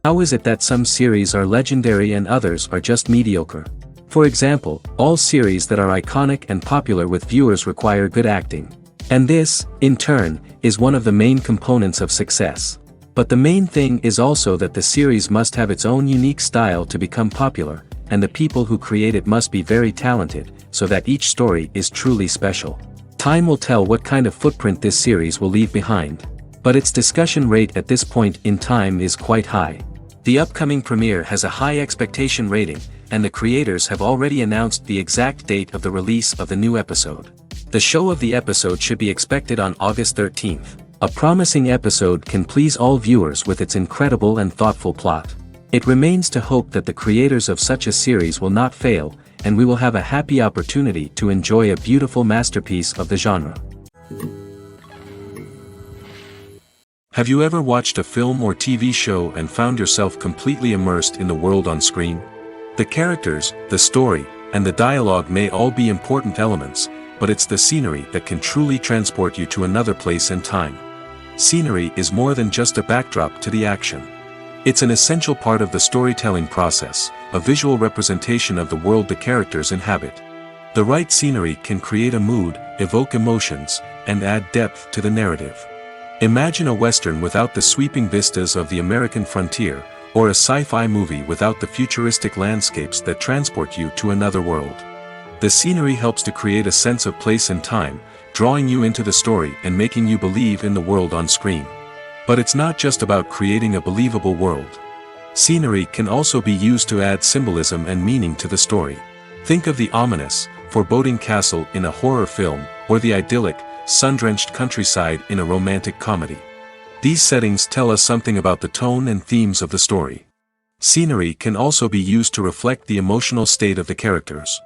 How is it that some series are legendary and others are just mediocre? For example, all series that are iconic and popular with viewers require good acting. And this, in turn, is one of the main components of success. But the main thing is also that the series must have its own unique style to become popular, and the people who create it must be very talented, so that each story is truly special. Time will tell what kind of footprint this series will leave behind. But its discussion rate at this point in time is quite high. The upcoming premiere has a high expectation rating, and the creators have already announced the exact date of the release of the new episode. The show of the episode should be expected on August 13th. A promising episode can please all viewers with its incredible and thoughtful plot. It remains to hope that the creators of such a series will not fail, and we will have a happy opportunity to enjoy a beautiful masterpiece of the genre. Have you ever watched a film or TV show and found yourself completely immersed in the world on screen? The characters, the story, and the dialogue may all be important elements, but it's the scenery that can truly transport you to another place and time. Scenery is more than just a backdrop to the action. It's an essential part of the storytelling process, a visual representation of the world the characters inhabit. The right scenery can create a mood, evoke emotions, and add depth to the narrative. Imagine a western without the sweeping vistas of the American frontier, or a sci-fi movie without the futuristic landscapes that transport you to another world. The scenery helps to create a sense of place and time, drawing you into the story and making you believe in the world on screen. But it's not just about creating a believable world. Scenery can also be used to add symbolism and meaning to the story. Think of the ominous, foreboding castle in a horror film, or the idyllic, sun-drenched countryside in a romantic comedy. These settings tell us something about the tone and themes of the story. Scenery can also be used to reflect the emotional state of the characters.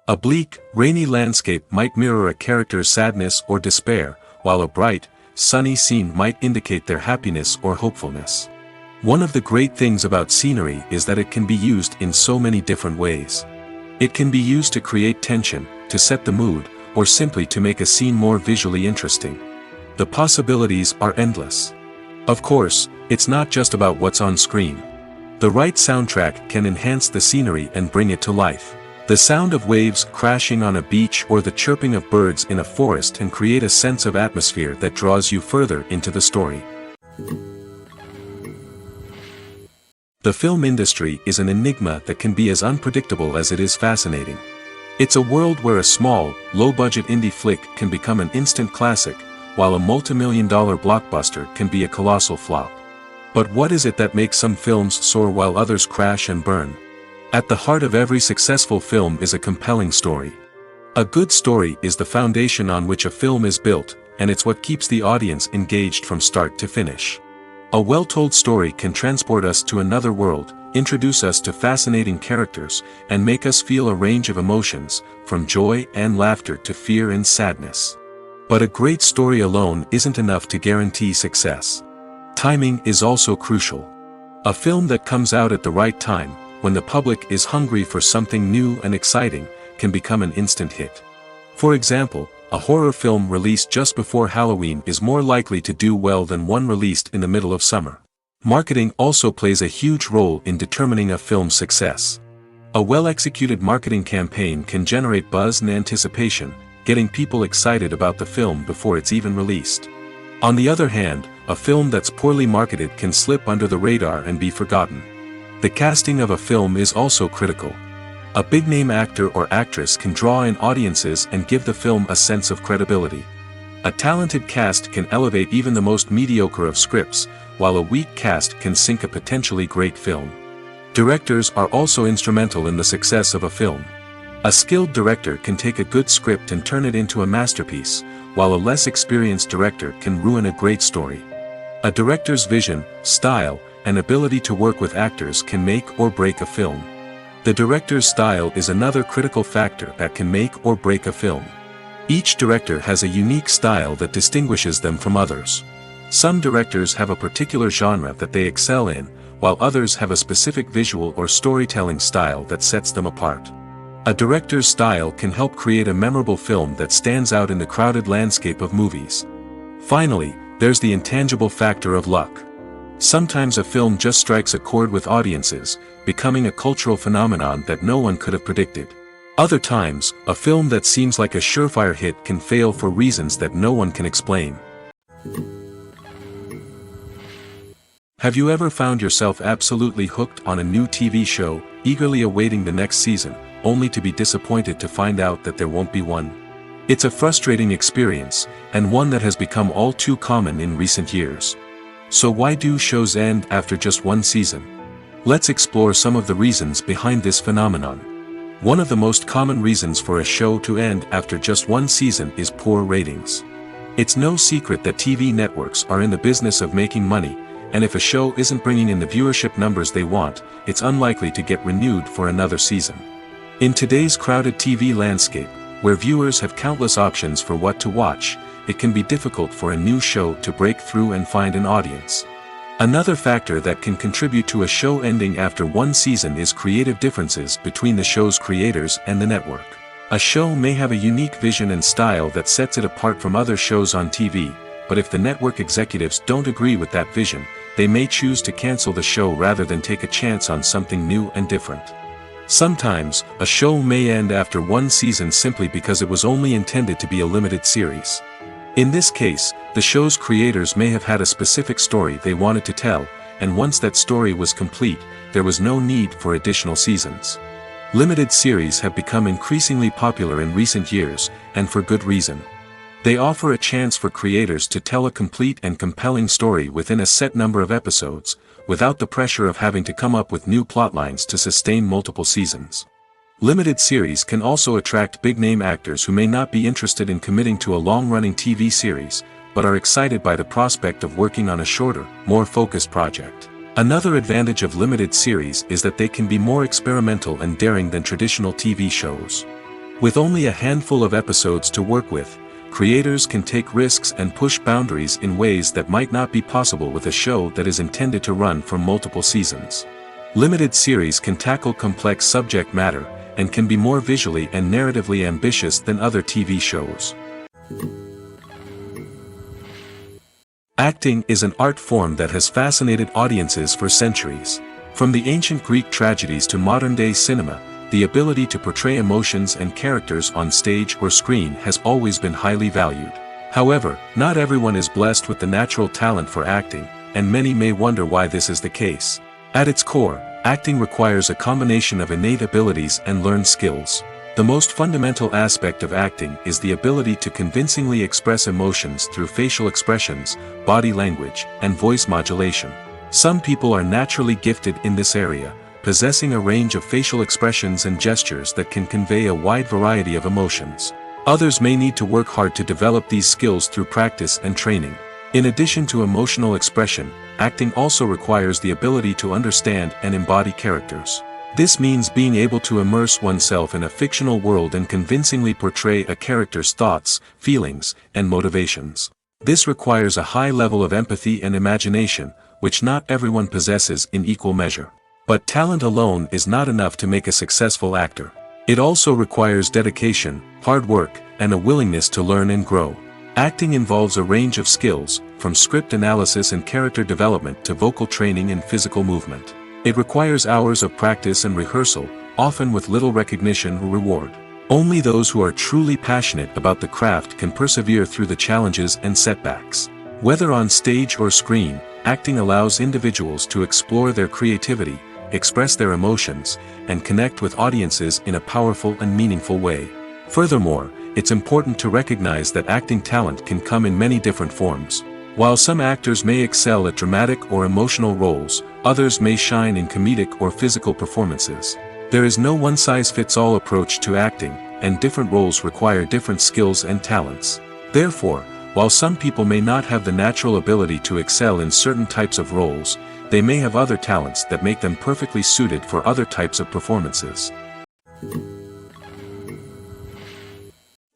A bleak, rainy landscape might mirror a character's sadness or despair, while a bright, sunny scene might indicate their happiness or hopefulness. One of the great things about scenery is that it can be used in so many different ways. It can be used to create tension, to set the mood, or simply to make a scene more visually interesting. The possibilities are endless. Of course, it's not just about what's on screen. The right soundtrack can enhance the scenery and bring it to life. The sound of waves crashing on a beach or the chirping of birds in a forest can create a sense of atmosphere that draws you further into the story. The film industry is an enigma that can be as unpredictable as it is fascinating. It's a world where a small, low-budget indie flick can become an instant classic, while a multi-million-dollar blockbuster can be a colossal flop. But what is it that makes some films soar while others crash and burn? At the heart of every successful film is a compelling story. A good story is the foundation on which a film is built, and it's what keeps the audience engaged from start to finish. A well-told story can transport us to another world, introduce us to fascinating characters, and make us feel a range of emotions, from joy and laughter to fear and sadness. But a great story alone isn't enough to guarantee success. Timing is also crucial. A film that comes out at the right time, when the public is hungry for something new and exciting, can become an instant hit. For example, a horror film released just before Halloween is more likely to do well than one released in the middle of summer. Marketing also plays a huge role in determining a film's success. A well-executed marketing campaign can generate buzz and anticipation, getting people excited about the film before it's even released. On the other hand, a film that's poorly marketed can slip under the radar and be forgotten. The casting of a film is also critical. A big-name actor or actress can draw in audiences and give the film a sense of credibility. A talented cast can elevate even the most mediocre of scripts, while a weak cast can sink a potentially great film. Directors are also instrumental in the success of a film. A skilled director can take a good script and turn it into a masterpiece, while a less experienced director can ruin a great story. A director's vision, style, and ability to work with actors can make or break a film. The director's style is another critical factor that can make or break a film. Each director has a unique style that distinguishes them from others. Some directors have a particular genre that they excel in, while others have a specific visual or storytelling style that sets them apart. A director's style can help create a memorable film that stands out in the crowded landscape of movies. Finally, there's the intangible factor of luck. Sometimes a film just strikes a chord with audiences, becoming a cultural phenomenon that no one could have predicted. Other times, a film that seems like a surefire hit can fail for reasons that no one can explain. Have you ever found yourself absolutely hooked on a new TV show, eagerly awaiting the next season, only to be disappointed to find out that there won't be one? It's a frustrating experience, and one that has become all too common in recent years. So why do shows end after just one season? Let's explore some of the reasons behind this phenomenon. One of the most common reasons for a show to end after just one season is poor ratings. It's no secret that TV networks are in the business of making money, and if a show isn't bringing in the viewership numbers they want, it's unlikely to get renewed for another season. In today's crowded TV landscape, where viewers have countless options for what to watch, it can be difficult for a new show to break through and find an audience. Another factor that can contribute to a show ending after one season is creative differences between the show's creators and the network. A show may have a unique vision and style that sets it apart from other shows on TV, but if the network executives don't agree with that vision, they may choose to cancel the show rather than take a chance on something new and different. Sometimes, a show may end after one season simply because it was only intended to be a limited series. In this case, the show's creators may have had a specific story they wanted to tell, and once that story was complete, there was no need for additional seasons. Limited series have become increasingly popular in recent years, and for good reason. They offer a chance for creators to tell a complete and compelling story within a set number of episodes, without the pressure of having to come up with new plotlines to sustain multiple seasons. Limited series can also attract big-name actors who may not be interested in committing to a long-running TV series, but are excited by the prospect of working on a shorter, more focused project. Another advantage of limited series is that they can be more experimental and daring than traditional TV shows. With only a handful of episodes to work with, creators can take risks and push boundaries in ways that might not be possible with a show that is intended to run for multiple seasons. Limited series can tackle complex subject matter, and can be more visually and narratively ambitious than other TV shows. Acting is an art form that has fascinated audiences for centuries. From the ancient Greek tragedies to modern-day cinema, the ability to portray emotions and characters on stage or screen has always been highly valued. However, not everyone is blessed with the natural talent for acting, and many may wonder why this is the case. At its core, acting requires a combination of innate abilities and learned skills. The most fundamental aspect of acting is the ability to convincingly express emotions through facial expressions, body language, and voice modulation. Some people are naturally gifted in this area, possessing a range of facial expressions and gestures that can convey a wide variety of emotions. Others may need to work hard to develop these skills through practice and training. In addition to emotional expression, acting also requires the ability to understand and embody characters. This means being able to immerse oneself in a fictional world and convincingly portray a character's thoughts, feelings, and motivations. This requires a high level of empathy and imagination, which not everyone possesses in equal measure. But talent alone is not enough to make a successful actor. It also requires dedication, hard work, and a willingness to learn and grow. Acting involves a range of skills, from script analysis and character development to vocal training and physical movement. It requires hours of practice and rehearsal, often with little recognition or reward. Only those who are truly passionate about the craft can persevere through the challenges and setbacks. Whether on stage or screen, acting allows individuals to explore their creativity, express their emotions, and connect with audiences in a powerful and meaningful way. Furthermore, it's important to recognize that acting talent can come in many different forms. While some actors may excel at dramatic or emotional roles, others may shine in comedic or physical performances. There is no one-size-fits-all approach to acting, and different roles require different skills and talents. Therefore, while some people may not have the natural ability to excel in certain types of roles, they may have other talents that make them perfectly suited for other types of performances.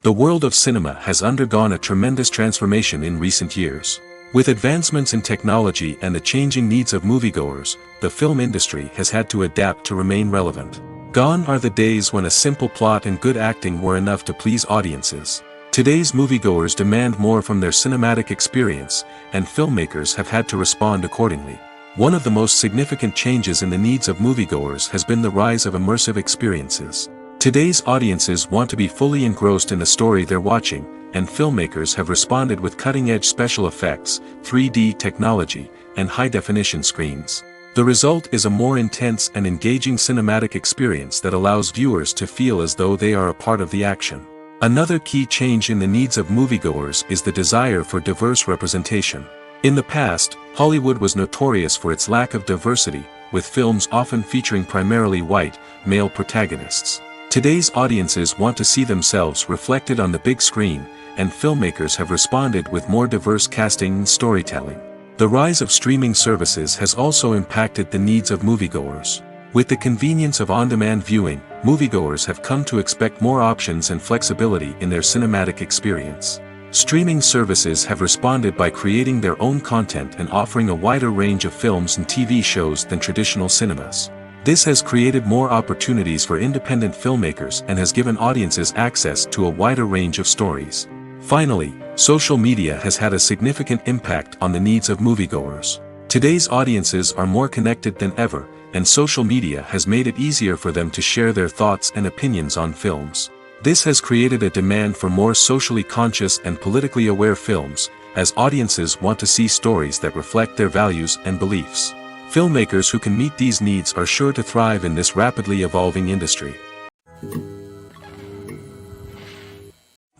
The world of cinema has undergone a tremendous transformation in recent years. With advancements in technology and the changing needs of moviegoers, the film industry has had to adapt to remain relevant. Gone are the days when a simple plot and good acting were enough to please audiences. Today's moviegoers demand more from their cinematic experience, and filmmakers have had to respond accordingly. One of the most significant changes in the needs of moviegoers has been the rise of immersive experiences. Today's audiences want to be fully engrossed in the story they're watching, and filmmakers have responded with cutting-edge special effects, 3D technology, and high-definition screens. The result is a more intense and engaging cinematic experience that allows viewers to feel as though they are a part of the action. Another key change in the needs of moviegoers is the desire for diverse representation. In the past, Hollywood was notorious for its lack of diversity, with films often featuring primarily white, male protagonists. Today's audiences want to see themselves reflected on the big screen, and filmmakers have responded with more diverse casting and storytelling. The rise of streaming services has also impacted the needs of moviegoers. With the convenience of on-demand viewing, moviegoers have come to expect more options and flexibility in their cinematic experience. Streaming services have responded by creating their own content and offering a wider range of films and TV shows than traditional cinemas. This has created more opportunities for independent filmmakers and has given audiences access to a wider range of stories. Finally, social media has had a significant impact on the needs of moviegoers. Today's audiences are more connected than ever, and social media has made it easier for them to share their thoughts and opinions on films. This has created a demand for more socially conscious and politically aware films, as audiences want to see stories that reflect their values and beliefs. Filmmakers who can meet these needs are sure to thrive in this rapidly evolving industry.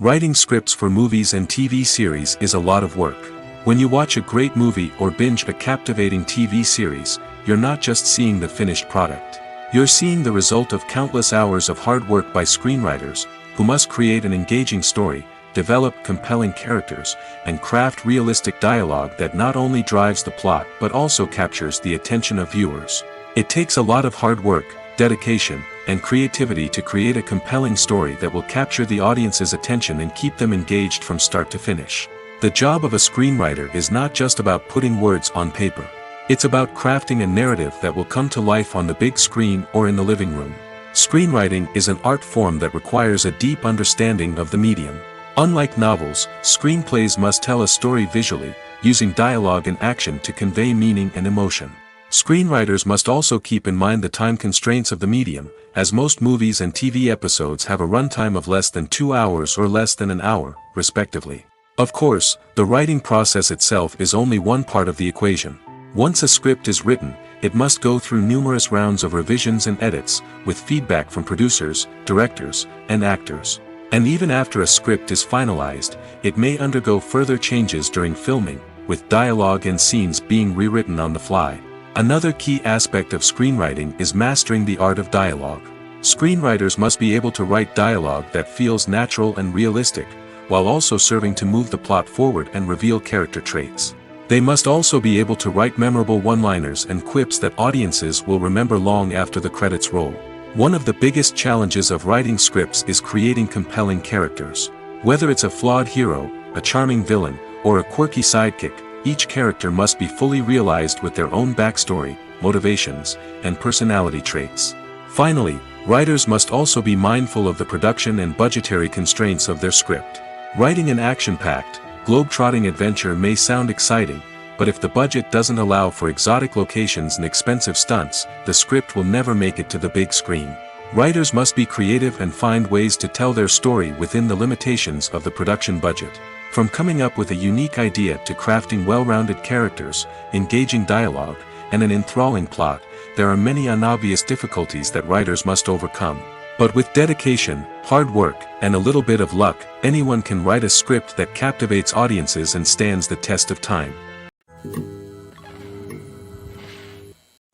Writing scripts for movies and TV series is a lot of work. When you watch a great movie or binge a captivating TV series, you're not just seeing the finished product. You're seeing the result of countless hours of hard work by screenwriters, who must create an engaging story, develop compelling characters, and craft realistic dialogue that not only drives the plot but also captures the attention of viewers. It takes a lot of hard work, dedication, and creativity to create a compelling story that will capture the audience's attention and keep them engaged from start to finish. The job of a screenwriter is not just about putting words on paper. It's about crafting a narrative that will come to life on the big screen or in the living room. Screenwriting is an art form that requires a deep understanding of the medium. Unlike novels, screenplays must tell a story visually, using dialogue and action to convey meaning and emotion. Screenwriters must also keep in mind the time constraints of the medium, as most movies and TV episodes have a runtime of less than 2 hours or less than an hour, respectively. Of course, the writing process itself is only one part of the equation. Once a script is written, it must go through numerous rounds of revisions and edits, with feedback from producers, directors, and actors. And even after a script is finalized, it may undergo further changes during filming, with dialogue and scenes being rewritten on the fly. Another key aspect of screenwriting is mastering the art of dialogue. Screenwriters must be able to write dialogue that feels natural and realistic, while also serving to move the plot forward and reveal character traits. They must also be able to write memorable one-liners and quips that audiences will remember long after the credits roll. One of the biggest challenges of writing scripts is creating compelling characters. Whether it's a flawed hero, a charming villain, or a quirky sidekick, each character must be fully realized with their own backstory, motivations, and personality traits. Finally, writers must also be mindful of the production and budgetary constraints of their script. Writing an action-packed, globe-trotting adventure may sound exciting, but if the budget doesn't allow for exotic locations and expensive stunts, the script will never make it to the big screen. Writers must be creative and find ways to tell their story within the limitations of the production budget. From coming up with a unique idea to crafting well-rounded characters, engaging dialogue, and an enthralling plot, there are many unobvious difficulties that writers must overcome. But with dedication, hard work, and a little bit of luck, anyone can write a script that captivates audiences and stands the test of time.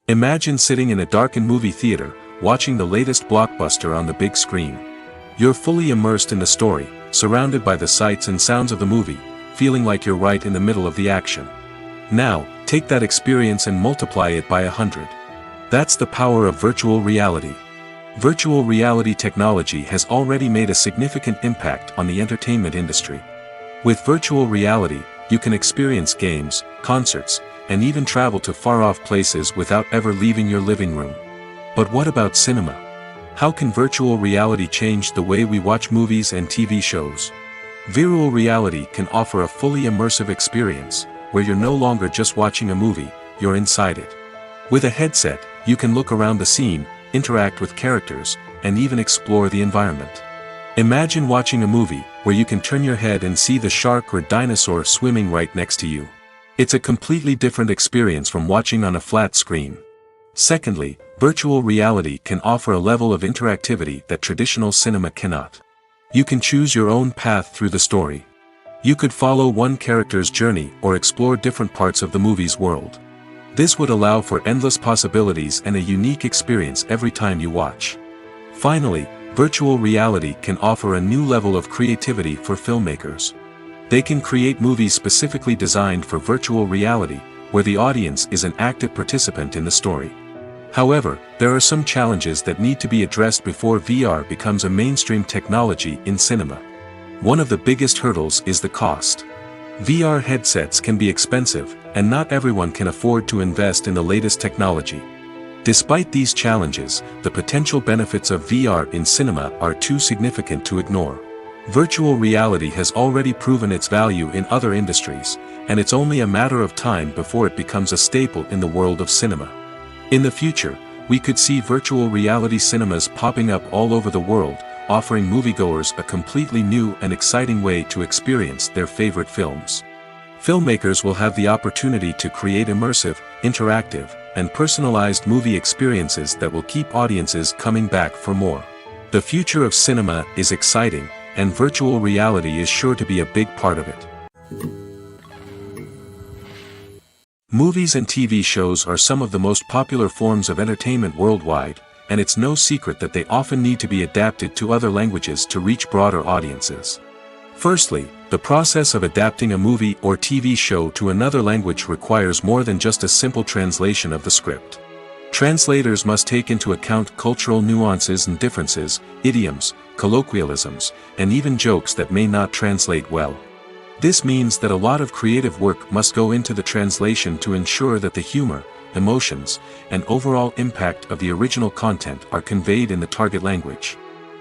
Imagine sitting in a darkened movie theater, watching the latest blockbuster on the big screen. You're fully immersed in the story, surrounded by the sights and sounds of the movie, feeling like you're right in the middle of the action. Now, take that experience and multiply it by 100. That's the power of virtual reality. Virtual reality technology has already made a significant impact on the entertainment industry. With virtual reality, you can experience games, concerts, and even travel to far-off places without ever leaving your living room. But what about cinema? How can virtual reality change the way we watch movies and TV shows? Virtual reality can offer a fully immersive experience, where you're no longer just watching a movie, you're inside it. With a headset, you can look around the scene, interact with characters, and even explore the environment. Imagine watching a movie where you can turn your head and see the shark or dinosaur swimming right next to you. It's a completely different experience from watching on a flat screen. Secondly, virtual reality can offer a level of interactivity that traditional cinema cannot. You can choose your own path through the story. You could follow one character's journey or explore different parts of the movie's world. This would allow for endless possibilities and a unique experience every time you watch. Finally, virtual reality can offer a new level of creativity for filmmakers. They can create movies specifically designed for virtual reality, where the audience is an active participant in the story. However, there are some challenges that need to be addressed before VR becomes a mainstream technology in cinema. One of the biggest hurdles is the cost. VR headsets can be expensive, and not everyone can afford to invest in the latest technology. Despite these challenges, the potential benefits of VR in cinema are too significant to ignore. Virtual reality has already proven its value in other industries, and it's only a matter of time before it becomes a staple in the world of cinema. In the future, we could see virtual reality cinemas popping up all over the world, offering moviegoers a completely new and exciting way to experience their favorite films. Filmmakers will have the opportunity to create immersive, interactive, and personalized movie experiences that will keep audiences coming back for more. The future of cinema is exciting, and virtual reality is sure to be a big part of it. Movies and TV shows are some of the most popular forms of entertainment worldwide, and it's no secret that they often need to be adapted to other languages to reach broader audiences. Firstly, the process of adapting a movie or TV show to another language requires more than just a simple translation of the script. Translators must take into account cultural nuances and differences, idioms, colloquialisms, and even jokes that may not translate well. This means that a lot of creative work must go into the translation to ensure that the humor, emotions, and overall impact of the original content are conveyed in the target language.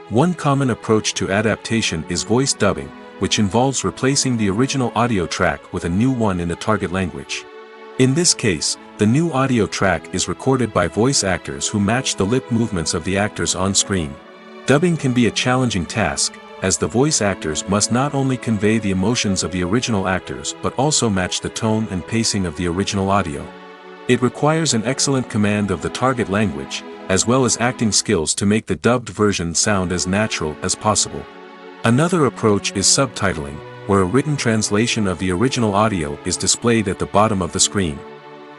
One common approach to adaptation is voice dubbing, which involves replacing the original audio track with a new one in the target language. In this case, the new audio track is recorded by voice actors who match the lip movements of the actors on screen. Dubbing can be a challenging task, as the voice actors must not only convey the emotions of the original actors but also match the tone and pacing of the original audio. It requires an excellent command of the target language, as well as acting skills to make the dubbed version sound as natural as possible. Another approach is subtitling, where a written translation of the original audio is displayed at the bottom of the screen.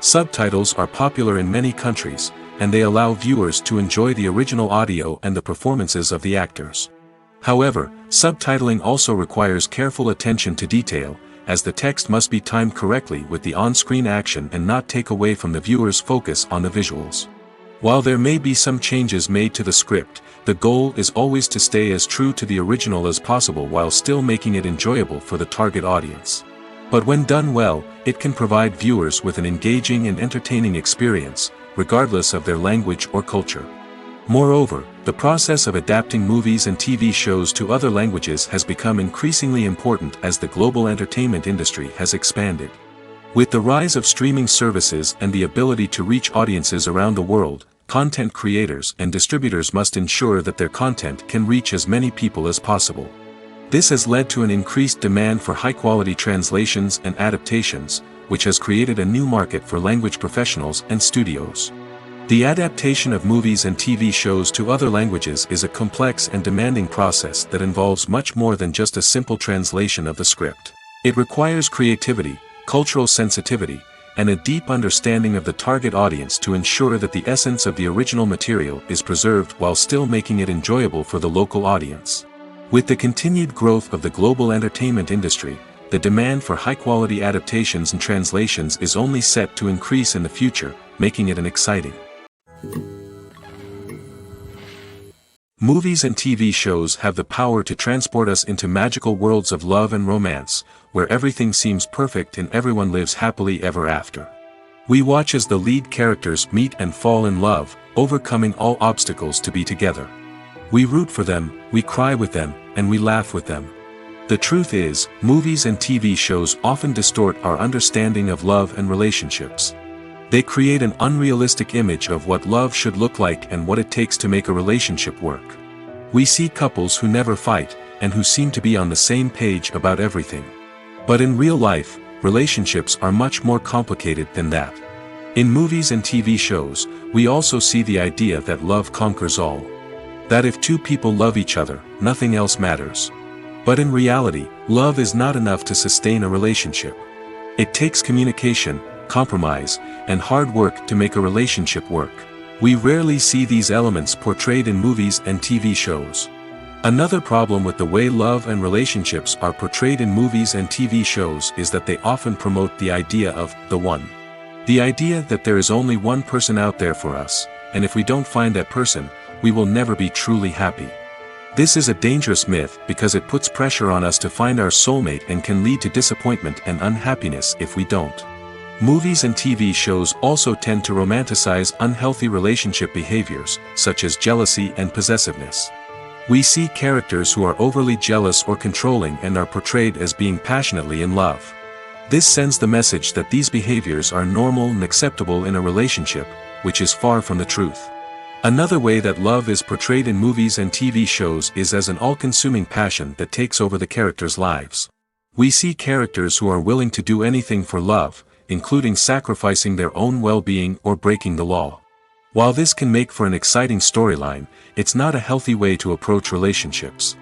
Subtitles are popular in many countries, and they allow viewers to enjoy the original audio and the performances of the actors. However, subtitling also requires careful attention to detail, as the text must be timed correctly with the on-screen action and not take away from the viewer's focus on the visuals. While there may be some changes made to the script, the goal is always to stay as true to the original as possible while still making it enjoyable for the target audience. But when done well, it can provide viewers with an engaging and entertaining experience, regardless of their language or culture. Moreover, the process of adapting movies and TV shows to other languages has become increasingly important as the global entertainment industry has expanded. With the rise of streaming services and the ability to reach audiences around the world, content creators and distributors must ensure that their content can reach as many people as possible. This has led to an increased demand for high-quality translations and adaptations, which has created a new market for language professionals and studios. The adaptation of movies and TV shows to other languages is a complex and demanding process that involves much more than just a simple translation of the script. It requires creativity, cultural sensitivity, and a deep understanding of the target audience to ensure that the essence of the original material is preserved while still making it enjoyable for the local audience. With the continued growth of the global entertainment industry, the demand for high-quality adaptations and translations is only set to increase in the future, making it an exciting. Movies and TV shows have the power to transport us into magical worlds of love and romance, where everything seems perfect and everyone lives happily ever after. We watch as the lead characters meet and fall in love, overcoming all obstacles to be together. We root for them, we cry with them, and we laugh with them. The truth is, movies and TV shows often distort our understanding of love and relationships. They create an unrealistic image of what love should look like and what it takes to make a relationship work. We see couples who never fight, and who seem to be on the same page about everything. But in real life, relationships are much more complicated than that. In movies and TV shows, we also see the idea that love conquers all. That if two people love each other, nothing else matters. But in reality, love is not enough to sustain a relationship. It takes communication, compromise, and hard work to make a relationship work. We rarely see these elements portrayed in movies and TV shows. Another problem with the way love and relationships are portrayed in movies and TV shows is that they often promote the idea of the one. The idea that there is only one person out there for us, and if we don't find that person, we will never be truly happy. This is a dangerous myth because it puts pressure on us to find our soulmate and can lead to disappointment and unhappiness if we don't. Movies and TV shows also tend to romanticize unhealthy relationship behaviors, such as jealousy and possessiveness. We see characters who are overly jealous or controlling and are portrayed as being passionately in love. This sends the message that these behaviors are normal and acceptable in a relationship, which is far from the truth. Another way that love is portrayed in movies and TV shows is as an all-consuming passion that takes over the characters' lives. We see characters who are willing to do anything for love, including sacrificing their own well-being or breaking the law. While this can make for an exciting storyline, it's not a healthy way to approach relationships.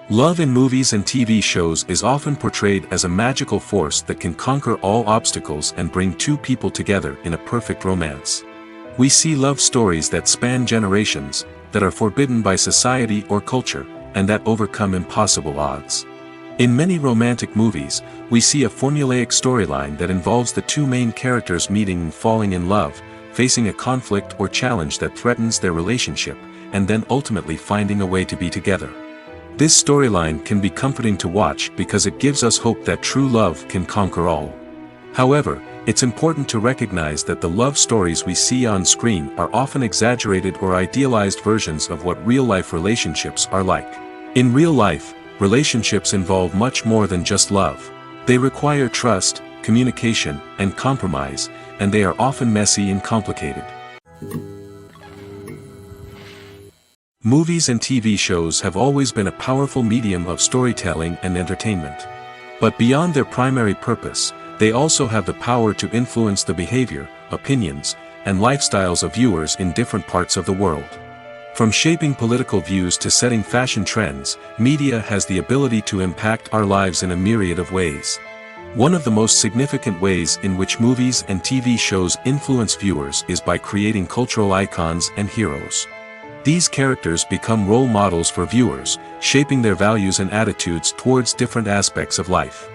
Love in movies and TV shows is often portrayed as a magical force that can conquer all obstacles and bring two people together in a perfect romance. We see love stories that span generations, that are forbidden by society or culture, and that overcome impossible odds. In many romantic movies, we see a formulaic storyline that involves the two main characters meeting and falling in love, facing a conflict or challenge that threatens their relationship, and then ultimately finding a way to be together. This storyline can be comforting to watch because it gives us hope that true love can conquer all. However, it's important to recognize that the love stories we see on screen are often exaggerated or idealized versions of what real-life relationships are like. In real life, relationships involve much more than just love. They require trust, communication, and compromise, and they are often messy and complicated. Movies and TV shows have always been a powerful medium of storytelling and entertainment. But beyond their primary purpose, they also have the power to influence the behavior, opinions, and lifestyles of viewers in different parts of the world. From shaping political views to setting fashion trends, media has the ability to impact our lives in a myriad of ways. One of the most significant ways in which movies and TV shows influence viewers is by creating cultural icons and heroes. These characters become role models for viewers, shaping their values and attitudes towards different aspects of life.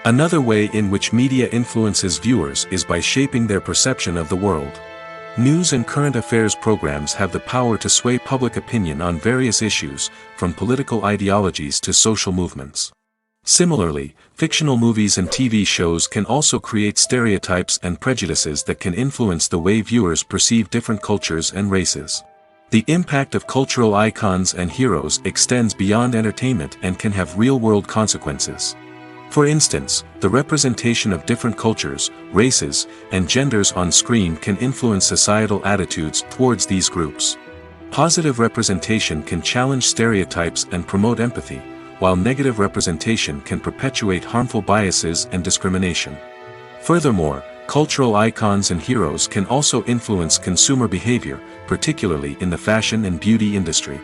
Another way in which media influences viewers is by shaping their perception of the world. News and current affairs programs have the power to sway public opinion on various issues, from political ideologies to social movements. Similarly, fictional movies and TV shows can also create stereotypes and prejudices that can influence the way viewers perceive different cultures and races. The impact of cultural icons and heroes extends beyond entertainment and can have real-world consequences. For instance, the representation of different cultures, races, and genders on screen can influence societal attitudes towards these groups. Positive representation can challenge stereotypes and promote empathy, while negative representation can perpetuate harmful biases and discrimination. Furthermore, cultural icons and heroes can also influence consumer behavior, particularly in the fashion and beauty industry.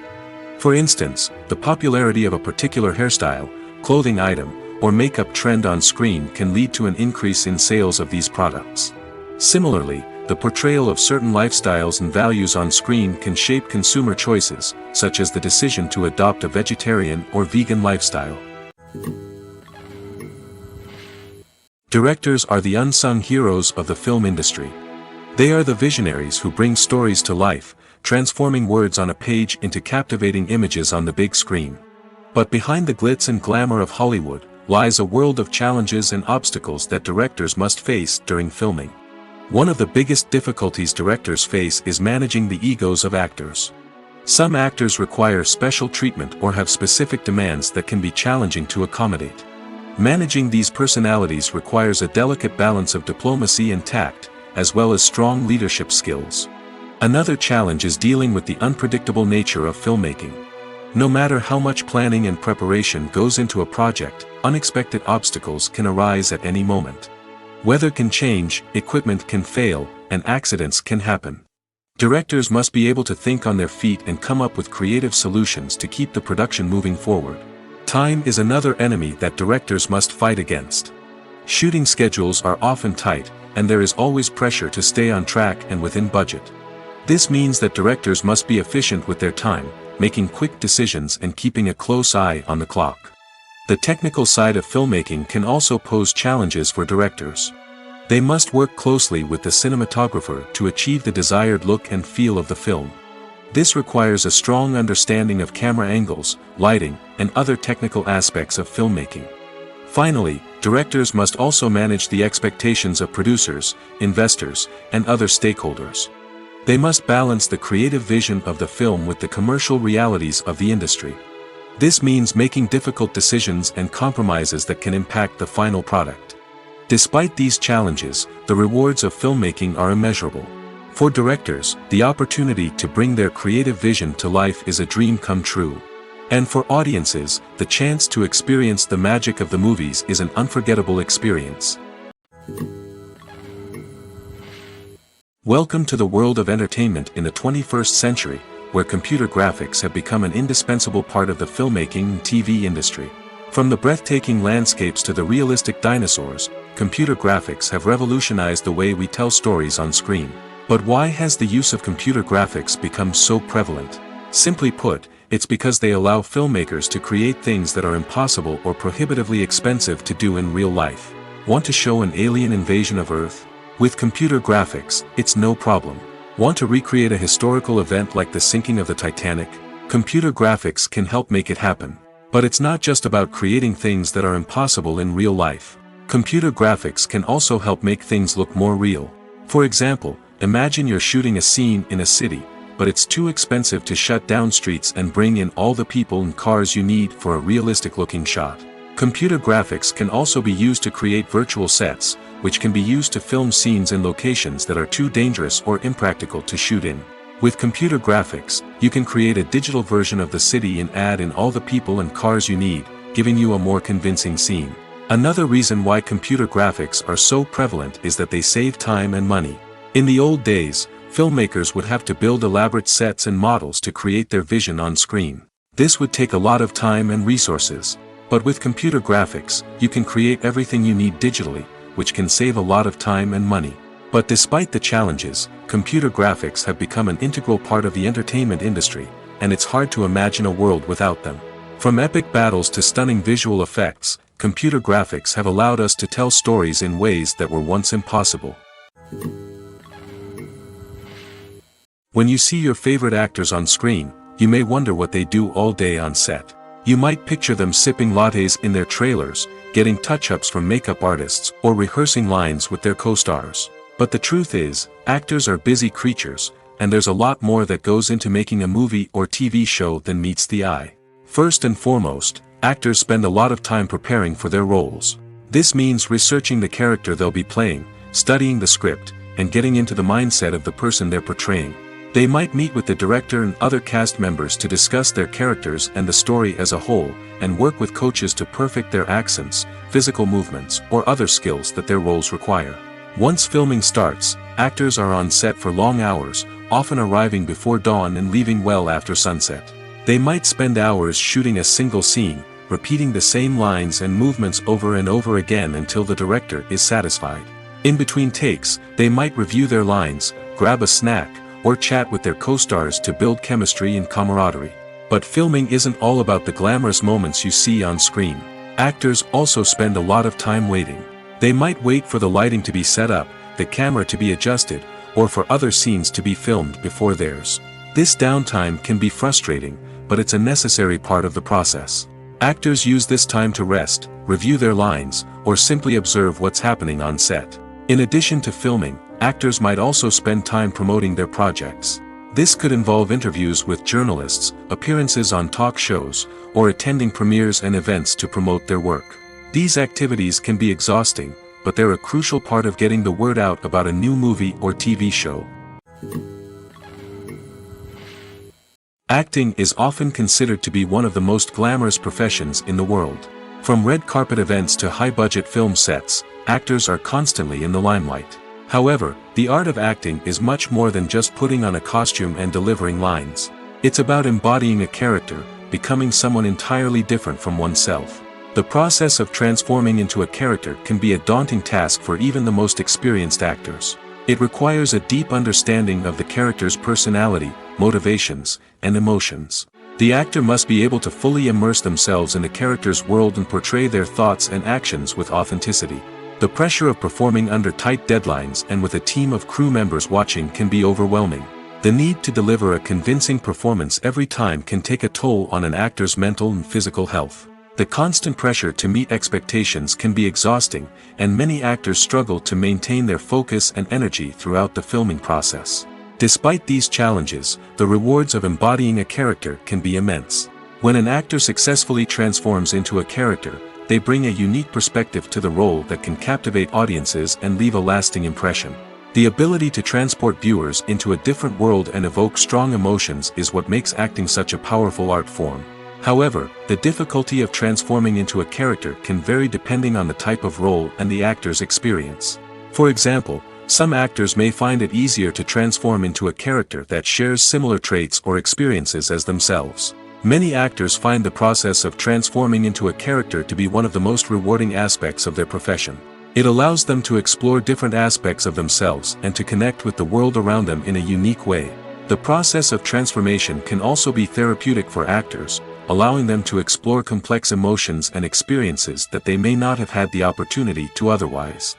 For instance, the popularity of a particular hairstyle, clothing item, or makeup trend on screen can lead to an increase in sales of these products. Similarly, the portrayal of certain lifestyles and values on screen can shape consumer choices, such as the decision to adopt a vegetarian or vegan lifestyle. Directors are the unsung heroes of the film industry. They are the visionaries who bring stories to life, transforming words on a page into captivating images on the big screen. But behind the glitz and glamour of Hollywood lies a world of challenges and obstacles that directors must face during filming. One of the biggest difficulties directors face is managing the egos of actors. Some actors require special treatment or have specific demands that can be challenging to accommodate. Managing these personalities requires a delicate balance of diplomacy and tact, as well as strong leadership skills. Another challenge is dealing with the unpredictable nature of filmmaking. No matter how much planning and preparation goes into a project, unexpected obstacles can arise at any moment. Weather can change, equipment can fail, and accidents can happen. Directors must be able to think on their feet and come up with creative solutions to keep the production moving forward. Time is another enemy that directors must fight against. Shooting schedules are often tight, and there is always pressure to stay on track and within budget. This means that directors must be efficient with their time, making quick decisions and keeping a close eye on the clock. The technical side of filmmaking can also pose challenges for directors. They must work closely with the cinematographer to achieve the desired look and feel of the film. This requires a strong understanding of camera angles, lighting, and other technical aspects of filmmaking. Finally, directors must also manage the expectations of producers, investors, and other stakeholders. They must balance the creative vision of the film with the commercial realities of the industry. This means making difficult decisions and compromises that can impact the final product. Despite these challenges, the rewards of filmmaking are immeasurable. For directors, the opportunity to bring their creative vision to life is a dream come true. And for audiences, the chance to experience the magic of the movies is an unforgettable experience. Welcome to the world of entertainment in the 21st century, where computer graphics have become an indispensable part of the filmmaking and TV industry. From the breathtaking landscapes to the realistic dinosaurs, computer graphics have revolutionized the way we tell stories on screen. But why has the use of computer graphics become so prevalent? Simply put, it's because they allow filmmakers to create things that are impossible or prohibitively expensive to do in real life. Want to show an alien invasion of Earth? With computer graphics, it's no problem. Want to recreate a historical event like the sinking of the Titanic? Computer graphics can help make it happen. But it's not just about creating things that are impossible in real life. Computer graphics can also help make things look more real. For example, imagine you're shooting a scene in a city, but it's too expensive to shut down streets and bring in all the people and cars you need for a realistic-looking shot. Computer graphics can also be used to create virtual sets, which can be used to film scenes in locations that are too dangerous or impractical to shoot in. With computer graphics, you can create a digital version of the city and add in all the people and cars you need, giving you a more convincing scene. Another reason why computer graphics are so prevalent is that they save time and money. In the old days, filmmakers would have to build elaborate sets and models to create their vision on screen. This would take a lot of time and resources. But with computer graphics, you can create everything you need digitally, which can save a lot of time and money. But despite the challenges, computer graphics have become an integral part of the entertainment industry, and it's hard to imagine a world without them. From epic battles to stunning visual effects, computer graphics have allowed us to tell stories in ways that were once impossible. When you see your favorite actors on screen, you may wonder what they do all day on set. You might picture them sipping lattes in their trailers, getting touch-ups from makeup artists, or rehearsing lines with their co-stars. But the truth is, actors are busy creatures, and there's a lot more that goes into making a movie or TV show than meets the eye. First and foremost, actors spend a lot of time preparing for their roles. This means researching the character they'll be playing, studying the script, and getting into the mindset of the person they're portraying. They might meet with the director and other cast members to discuss their characters and the story as a whole, and work with coaches to perfect their accents, physical movements, or other skills that their roles require. Once filming starts, actors are on set for long hours, often arriving before dawn and leaving well after sunset. They might spend hours shooting a single scene, repeating the same lines and movements over and over again until the director is satisfied. In between takes, they might review their lines, grab a snack, or chat with their co-stars to build chemistry and camaraderie. But filming isn't all about the glamorous moments you see on screen. Actors also spend a lot of time waiting. They might wait for the lighting to be set up, the camera to be adjusted, or for other scenes to be filmed before theirs. This downtime can be frustrating, but it's a necessary part of the process. Actors use this time to rest, review their lines, or simply observe what's happening on set. In addition to filming, actors might also spend time promoting their projects. This could involve interviews with journalists, appearances on talk shows, or attending premieres and events to promote their work. These activities can be exhausting, but they're a crucial part of getting the word out about a new movie or TV show. Acting is often considered to be one of the most glamorous professions in the world. From red carpet events to high-budget film sets, actors are constantly in the limelight. However, the art of acting is much more than just putting on a costume and delivering lines. It's about embodying a character, becoming someone entirely different from oneself. The process of transforming into a character can be a daunting task for even the most experienced actors. It requires a deep understanding of the character's personality, motivations, and emotions. The actor must be able to fully immerse themselves in the character's world and portray their thoughts and actions with authenticity. The pressure of performing under tight deadlines and with a team of crew members watching can be overwhelming. The need to deliver a convincing performance every time can take a toll on an actor's mental and physical health. The constant pressure to meet expectations can be exhausting, and many actors struggle to maintain their focus and energy throughout the filming process. Despite these challenges, the rewards of embodying a character can be immense. When an actor successfully transforms into a character, they bring a unique perspective to the role that can captivate audiences and leave a lasting impression. The ability to transport viewers into a different world and evoke strong emotions is what makes acting such a powerful art form. However, the difficulty of transforming into a character can vary depending on the type of role and the actor's experience. For example, some actors may find it easier to transform into a character that shares similar traits or experiences as themselves. Many actors find the process of transforming into a character to be one of the most rewarding aspects of their profession. It allows them to explore different aspects of themselves and to connect with the world around them in a unique way. The process of transformation can also be therapeutic for actors, allowing them to explore complex emotions and experiences that they may not have had the opportunity to otherwise.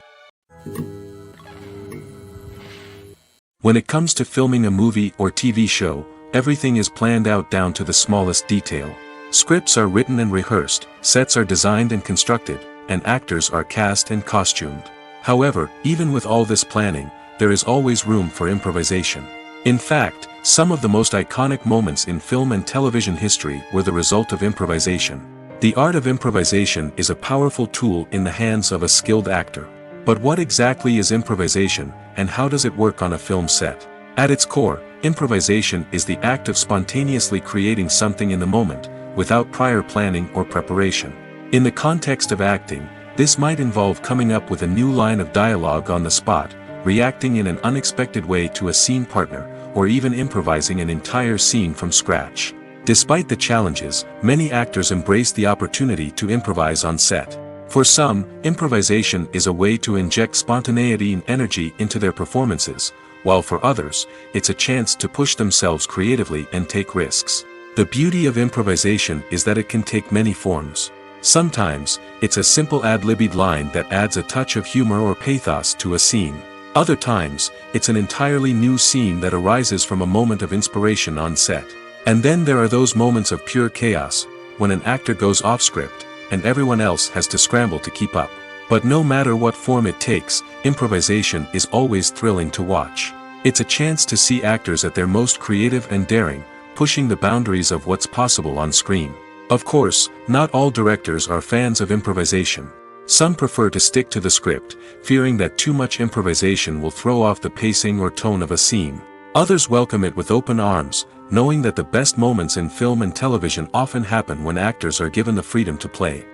When it comes to filming a movie or TV show, everything is planned out down to the smallest detail. Scripts are written and rehearsed, sets are designed and constructed, and actors are cast and costumed. However, even with all this planning, there is always room for improvisation. In fact, some of the most iconic moments in film and television history were the result of improvisation. The art of improvisation is a powerful tool in the hands of a skilled actor. But what exactly is improvisation, and how does it work on a film set? At its core, improvisation is the act of spontaneously creating something in the moment, without prior planning or preparation. In the context of acting, this might involve coming up with a new line of dialogue on the spot, reacting in an unexpected way to a scene partner, or even improvising an entire scene from scratch. Despite the challenges, many actors embrace the opportunity to improvise on set. For some, improvisation is a way to inject spontaneity and energy into their performances, while for others, it's a chance to push themselves creatively and take risks. The beauty of improvisation is that it can take many forms. Sometimes, it's a simple ad-libbed line that adds a touch of humor or pathos to a scene. Other times, it's an entirely new scene that arises from a moment of inspiration on set. And then there are those moments of pure chaos, when an actor goes off script, and everyone else has to scramble to keep up. But no matter what form it takes, improvisation is always thrilling to watch. It's a chance to see actors at their most creative and daring, pushing the boundaries of what's possible on screen. Of course, not all directors are fans of improvisation. Some prefer to stick to the script, fearing that too much improvisation will throw off the pacing or tone of a scene. Others welcome it with open arms, knowing that the best moments in film and television often happen when actors are given the freedom to play.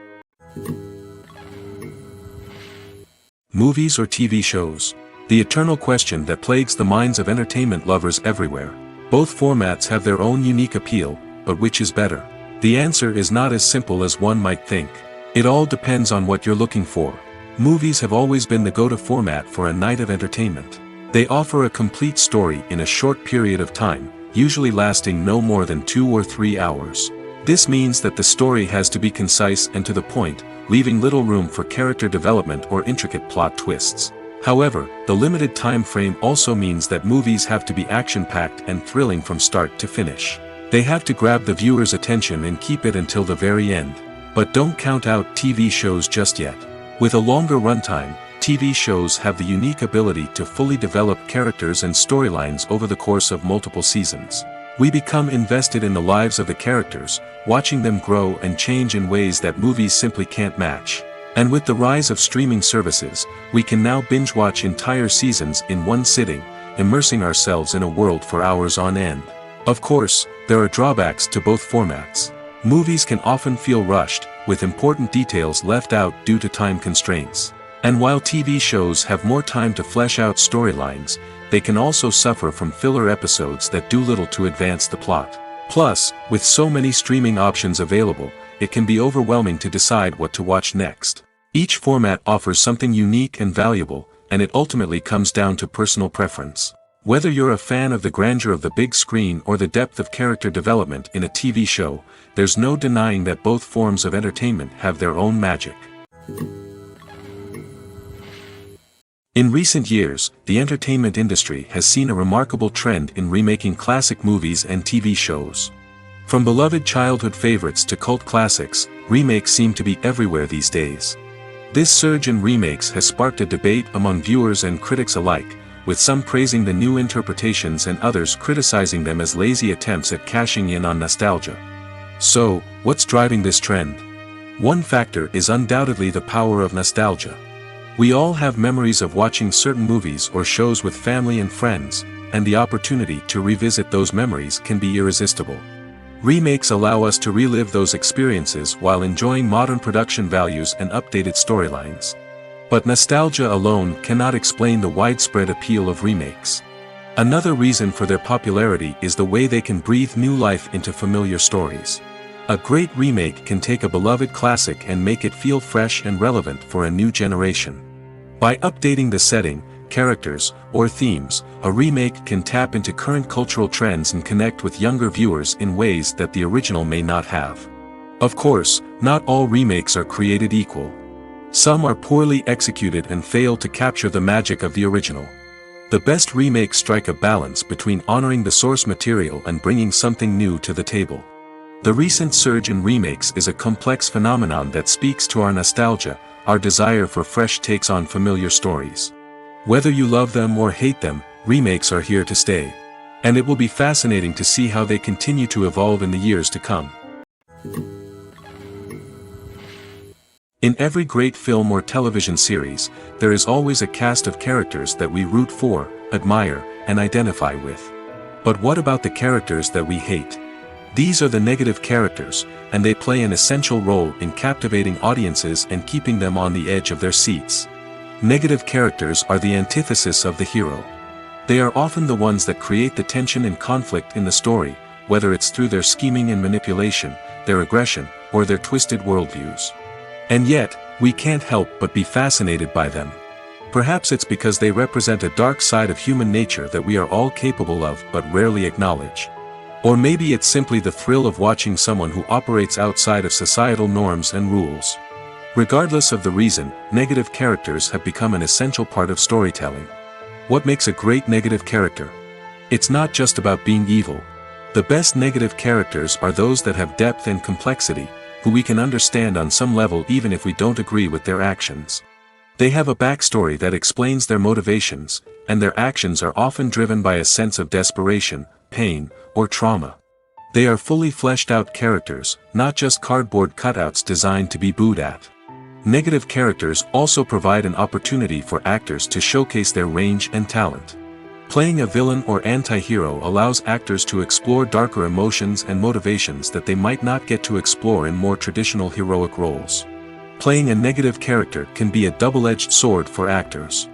Movies or TV shows? The eternal question that plagues the minds of entertainment lovers everywhere. Both formats have their own unique appeal, but which is better? The answer is not as simple as one might think. It all depends on what you're looking for. Movies have always been the go-to format for a night of entertainment. They offer a complete story in a short period of time, usually lasting no more than 2 or 3 hours. This means that the story has to be concise and to the point, leaving little room for character development or intricate plot twists. However, the limited time frame also means that movies have to be action-packed and thrilling from start to finish. They have to grab the viewer's attention and keep it until the very end. But don't count out TV shows just yet. With a longer runtime, TV shows have the unique ability to fully develop characters and storylines over the course of multiple seasons. We become invested in the lives of the characters, watching them grow and change in ways that movies simply can't match. And with the rise of streaming services, we can now binge-watch entire seasons in one sitting, immersing ourselves in a world for hours on end. Of course, there are drawbacks to both formats. Movies can often feel rushed, with important details left out due to time constraints. And while TV shows have more time to flesh out storylines, they can also suffer from filler episodes that do little to advance the plot. Plus, with so many streaming options available, it can be overwhelming to decide what to watch next. Each format offers something unique and valuable, and it ultimately comes down to personal preference. Whether you're a fan of the grandeur of the big screen or the depth of character development in a TV show, there's no denying that both forms of entertainment have their own magic. In recent years, the entertainment industry has seen a remarkable trend in remaking classic movies and TV shows. From beloved childhood favorites to cult classics, remakes seem to be everywhere these days. This surge in remakes has sparked a debate among viewers and critics alike, with some praising the new interpretations and others criticizing them as lazy attempts at cashing in on nostalgia. So, what's driving this trend? One factor is undoubtedly the power of nostalgia. We all have memories of watching certain movies or shows with family and friends, and the opportunity to revisit those memories can be irresistible. Remakes allow us to relive those experiences while enjoying modern production values and updated storylines. But nostalgia alone cannot explain the widespread appeal of remakes. Another reason for their popularity is the way they can breathe new life into familiar stories. A great remake can take a beloved classic and make it feel fresh and relevant for a new generation. By updating the setting, characters, or themes, a remake can tap into current cultural trends and connect with younger viewers in ways that the original may not have. Of course, not all remakes are created equal. Some are poorly executed and fail to capture the magic of the original. The best remakes strike a balance between honoring the source material and bringing something new to the table. The recent surge in remakes is a complex phenomenon that speaks to our nostalgia, our desire for fresh takes on familiar stories. Whether you love them or hate them, remakes are here to stay. And it will be fascinating to see how they continue to evolve in the years to come. In every great film or television series, there is always a cast of characters that we root for, admire, and identify with. But what about the characters that we hate? These are the negative characters, and they play an essential role in captivating audiences and keeping them on the edge of their seats. Negative characters are the antithesis of the hero. They are often the ones that create the tension and conflict in the story, whether it's through their scheming and manipulation, their aggression, or their twisted worldviews. And yet, we can't help but be fascinated by them. Perhaps it's because they represent a dark side of human nature that we are all capable of but rarely acknowledge. Or maybe it's simply the thrill of watching someone who operates outside of societal norms and rules. Regardless of the reason, negative characters have become an essential part of storytelling. What makes a great negative character? It's not just about being evil. The best negative characters are those that have depth and complexity, who we can understand on some level even if we don't agree with their actions. They have a backstory that explains their motivations, and their actions are often driven by a sense of desperation, pain, or trauma. They are fully fleshed out characters, not just cardboard cutouts designed to be booed at. Negative characters also provide an opportunity for actors to showcase their range and talent. Playing a villain or anti-hero allows actors to explore darker emotions and motivations that they might not get to explore in more traditional heroic roles. Playing a negative character can be a double-edged sword for actors.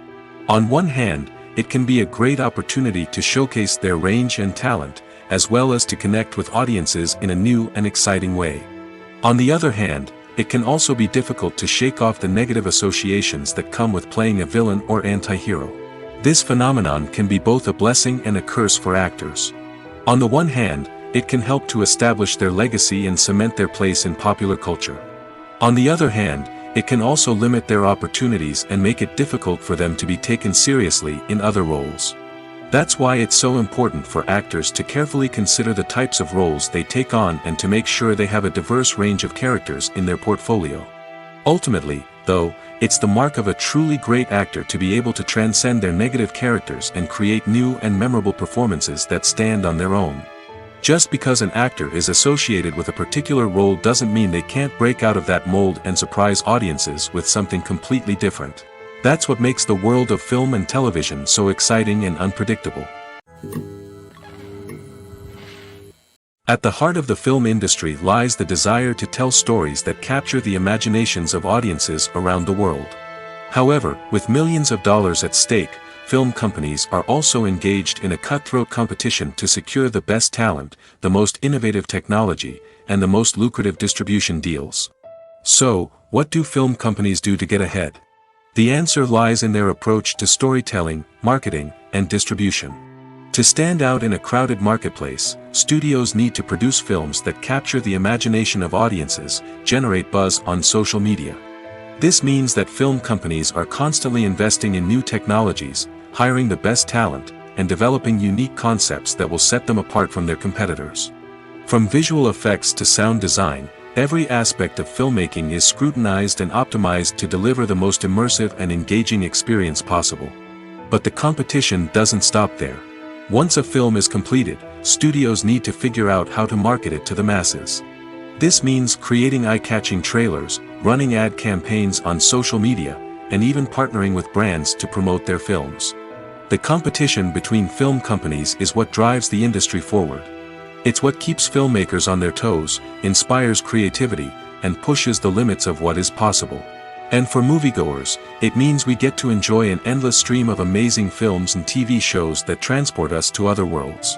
On one hand, it can be a great opportunity to showcase their range and talent, as well as to connect with audiences in a new and exciting way. On the other hand, it can also be difficult to shake off the negative associations that come with playing a villain or anti-hero. This phenomenon can be both a blessing and a curse for actors. On the one hand, it can help to establish their legacy and cement their place in popular culture. On the other hand, it can also limit their opportunities and make it difficult for them to be taken seriously in other roles. That's why it's so important for actors to carefully consider the types of roles they take on and to make sure they have a diverse range of characters in their portfolio. Ultimately, though, it's the mark of a truly great actor to be able to transcend their negative characters and create new and memorable performances that stand on their own. Just because an actor is associated with a particular role doesn't mean they can't break out of that mold and surprise audiences with something completely different. That's what makes the world of film and television so exciting and unpredictable. At the heart of the film industry lies the desire to tell stories that capture the imaginations of audiences around the world. However, with millions of dollars at stake, film companies are also engaged in a cutthroat competition to secure the best talent, the most innovative technology, and the most lucrative distribution deals. So, what do film companies do to get ahead? The answer lies in their approach to storytelling, marketing, and distribution. To stand out in a crowded marketplace, studios need to produce films that capture the imagination of audiences, generate buzz on social media. This means that film companies are constantly investing in new technologies, hiring the best talent, and developing unique concepts that will set them apart from their competitors. From visual effects to sound design, every aspect of filmmaking is scrutinized and optimized to deliver the most immersive and engaging experience possible. But the competition doesn't stop there. Once a film is completed, studios need to figure out how to market it to the masses. This means creating eye-catching trailers, running ad campaigns on social media, and even partnering with brands to promote their films. The competition between film companies is what drives the industry forward. It's what keeps filmmakers on their toes, inspires creativity, and pushes the limits of what is possible. And for moviegoers, it means we get to enjoy an endless stream of amazing films and TV shows that transport us to other worlds.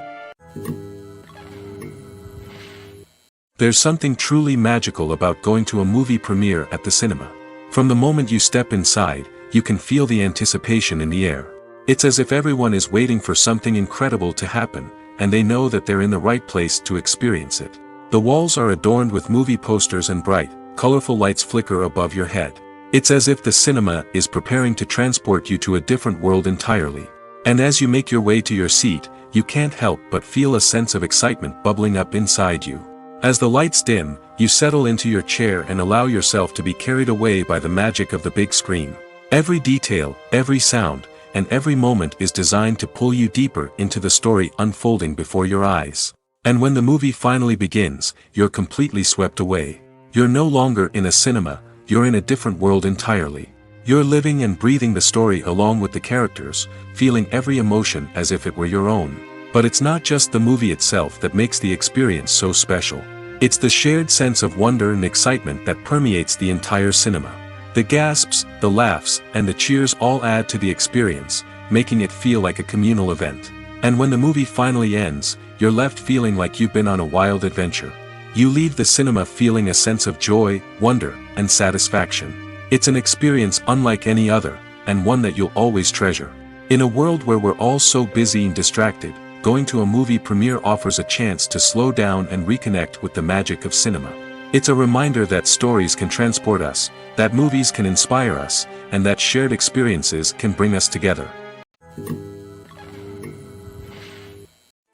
There's something truly magical about going to a movie premiere at the cinema. From the moment you step inside, you can feel the anticipation in the air. It's as if everyone is waiting for something incredible to happen, and they know that they're in the right place to experience it. The walls are adorned with movie posters and bright, colorful lights flicker above your head. It's as if the cinema is preparing to transport you to a different world entirely. And as you make your way to your seat, you can't help but feel a sense of excitement bubbling up inside you. As the lights dim, you settle into your chair and allow yourself to be carried away by the magic of the big screen. Every detail, every sound, and every moment is designed to pull you deeper into the story unfolding before your eyes. And when the movie finally begins, you're completely swept away. You're no longer in a cinema, you're in a different world entirely. You're living and breathing the story along with the characters, feeling every emotion as if it were your own. But it's not just the movie itself that makes the experience so special. It's the shared sense of wonder and excitement that permeates the entire cinema. The gasps, the laughs, and the cheers all add to the experience, making it feel like a communal event. And when the movie finally ends, you're left feeling like you've been on a wild adventure. You leave the cinema feeling a sense of joy, wonder, and satisfaction. It's an experience unlike any other, and one that you'll always treasure. In a world where we're all so busy and distracted, going to a movie premiere offers a chance to slow down and reconnect with the magic of cinema. It's a reminder that stories can transport us, that movies can inspire us, and that shared experiences can bring us together.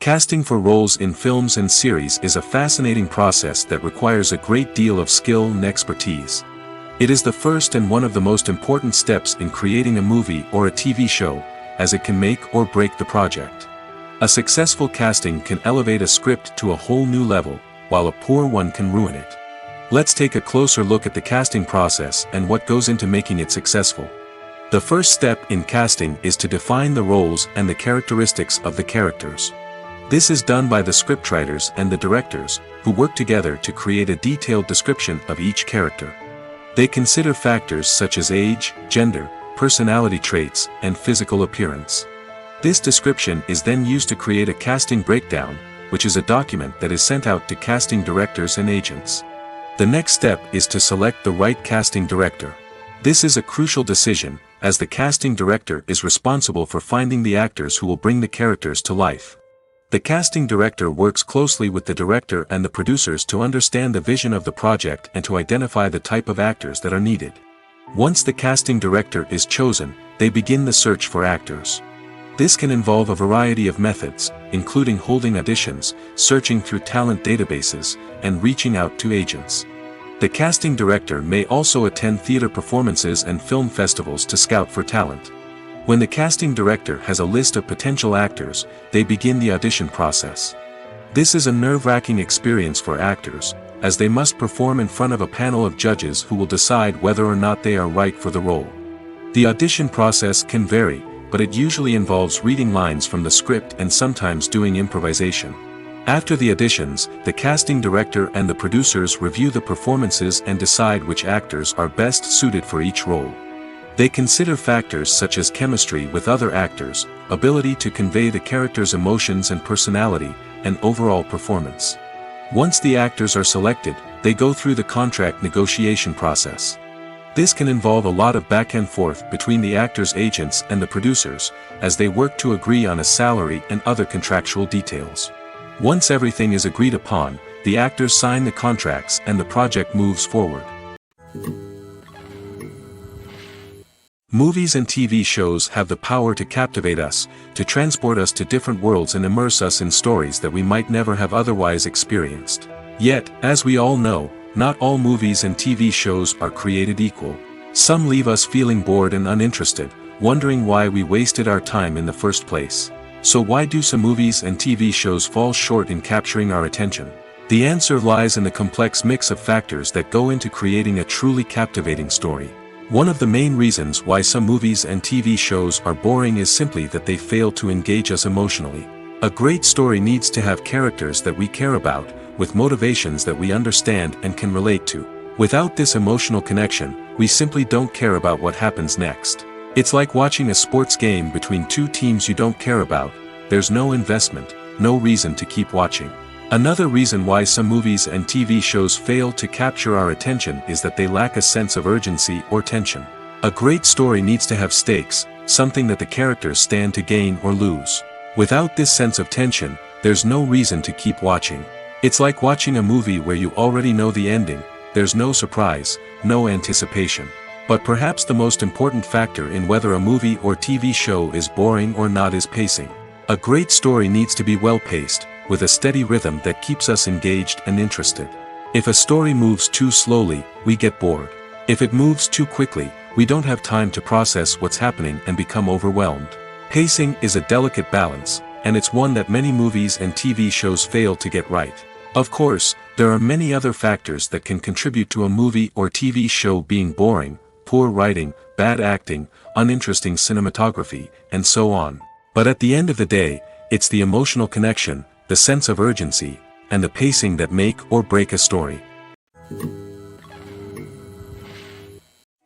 Casting for roles in films and series is a fascinating process that requires a great deal of skill and expertise. It is the first and one of the most important steps in creating a movie or a TV show, as it can make or break the project. A successful casting can elevate a script to a whole new level, while a poor one can ruin it. Let's take a closer look at the casting process and what goes into making it successful. The first step in casting is to define the roles and the characteristics of the characters. This is done by the scriptwriters and the directors, who work together to create a detailed description of each character. They consider factors such as age, gender, personality traits, and physical appearance. This description is then used to create a casting breakdown, which is a document that is sent out to casting directors and agents. The next step is to select the right casting director. This is a crucial decision, as the casting director is responsible for finding the actors who will bring the characters to life. The casting director works closely with the director and the producers to understand the vision of the project and to identify the type of actors that are needed. Once the casting director is chosen, they begin the search for actors. This can involve a variety of methods, including holding auditions, searching through talent databases, and reaching out to agents. The casting director may also attend theater performances and film festivals to scout for talent. When the casting director has a list of potential actors, they begin the audition process. This is a nerve-wracking experience for actors, as they must perform in front of a panel of judges who will decide whether or not they are right for the role. The audition process can vary, but it usually involves reading lines from the script and sometimes doing improvisation. After the auditions, the casting director and the producers review the performances and decide which actors are best suited for each role. They consider factors such as chemistry with other actors, ability to convey the character's emotions and personality, and overall performance. Once the actors are selected, they go through the contract negotiation process. This can involve a lot of back and forth between the actors' agents and the producers, as they work to agree on a salary and other contractual details. Once everything is agreed upon, the actors sign the contracts and the project moves forward. Movies and TV shows have the power to captivate us, to transport us to different worlds and immerse us in stories that we might never have otherwise experienced. Yet, as we all know, not all movies and TV shows are created equal. Some leave us feeling bored and uninterested, wondering why we wasted our time in the first place. So why do some movies and TV shows fall short in capturing our attention? The answer lies in the complex mix of factors that go into creating a truly captivating story. One of the main reasons why some movies and TV shows are boring is simply that they fail to engage us emotionally. A great story needs to have characters that we care about, with motivations that we understand and can relate to. Without this emotional connection, we simply don't care about what happens next. It's like watching a sports game between two teams you don't care about. There's no investment, no reason to keep watching. Another reason why some movies and TV shows fail to capture our attention is that they lack a sense of urgency or tension. A great story needs to have stakes, something that the characters stand to gain or lose. Without this sense of tension, there's no reason to keep watching. It's like watching a movie where you already know the ending. There's no surprise, no anticipation. But perhaps the most important factor in whether a movie or TV show is boring or not is pacing. A great story needs to be well-paced, with a steady rhythm that keeps us engaged and interested. If a story moves too slowly, we get bored. If it moves too quickly, we don't have time to process what's happening and become overwhelmed. Pacing is a delicate balance, and it's one that many movies and TV shows fail to get right. Of course, there are many other factors that can contribute to a movie or TV show being boring: poor writing, bad acting, uninteresting cinematography, and so on. But at the end of the day, it's the emotional connection, the sense of urgency, and the pacing that make or break a story.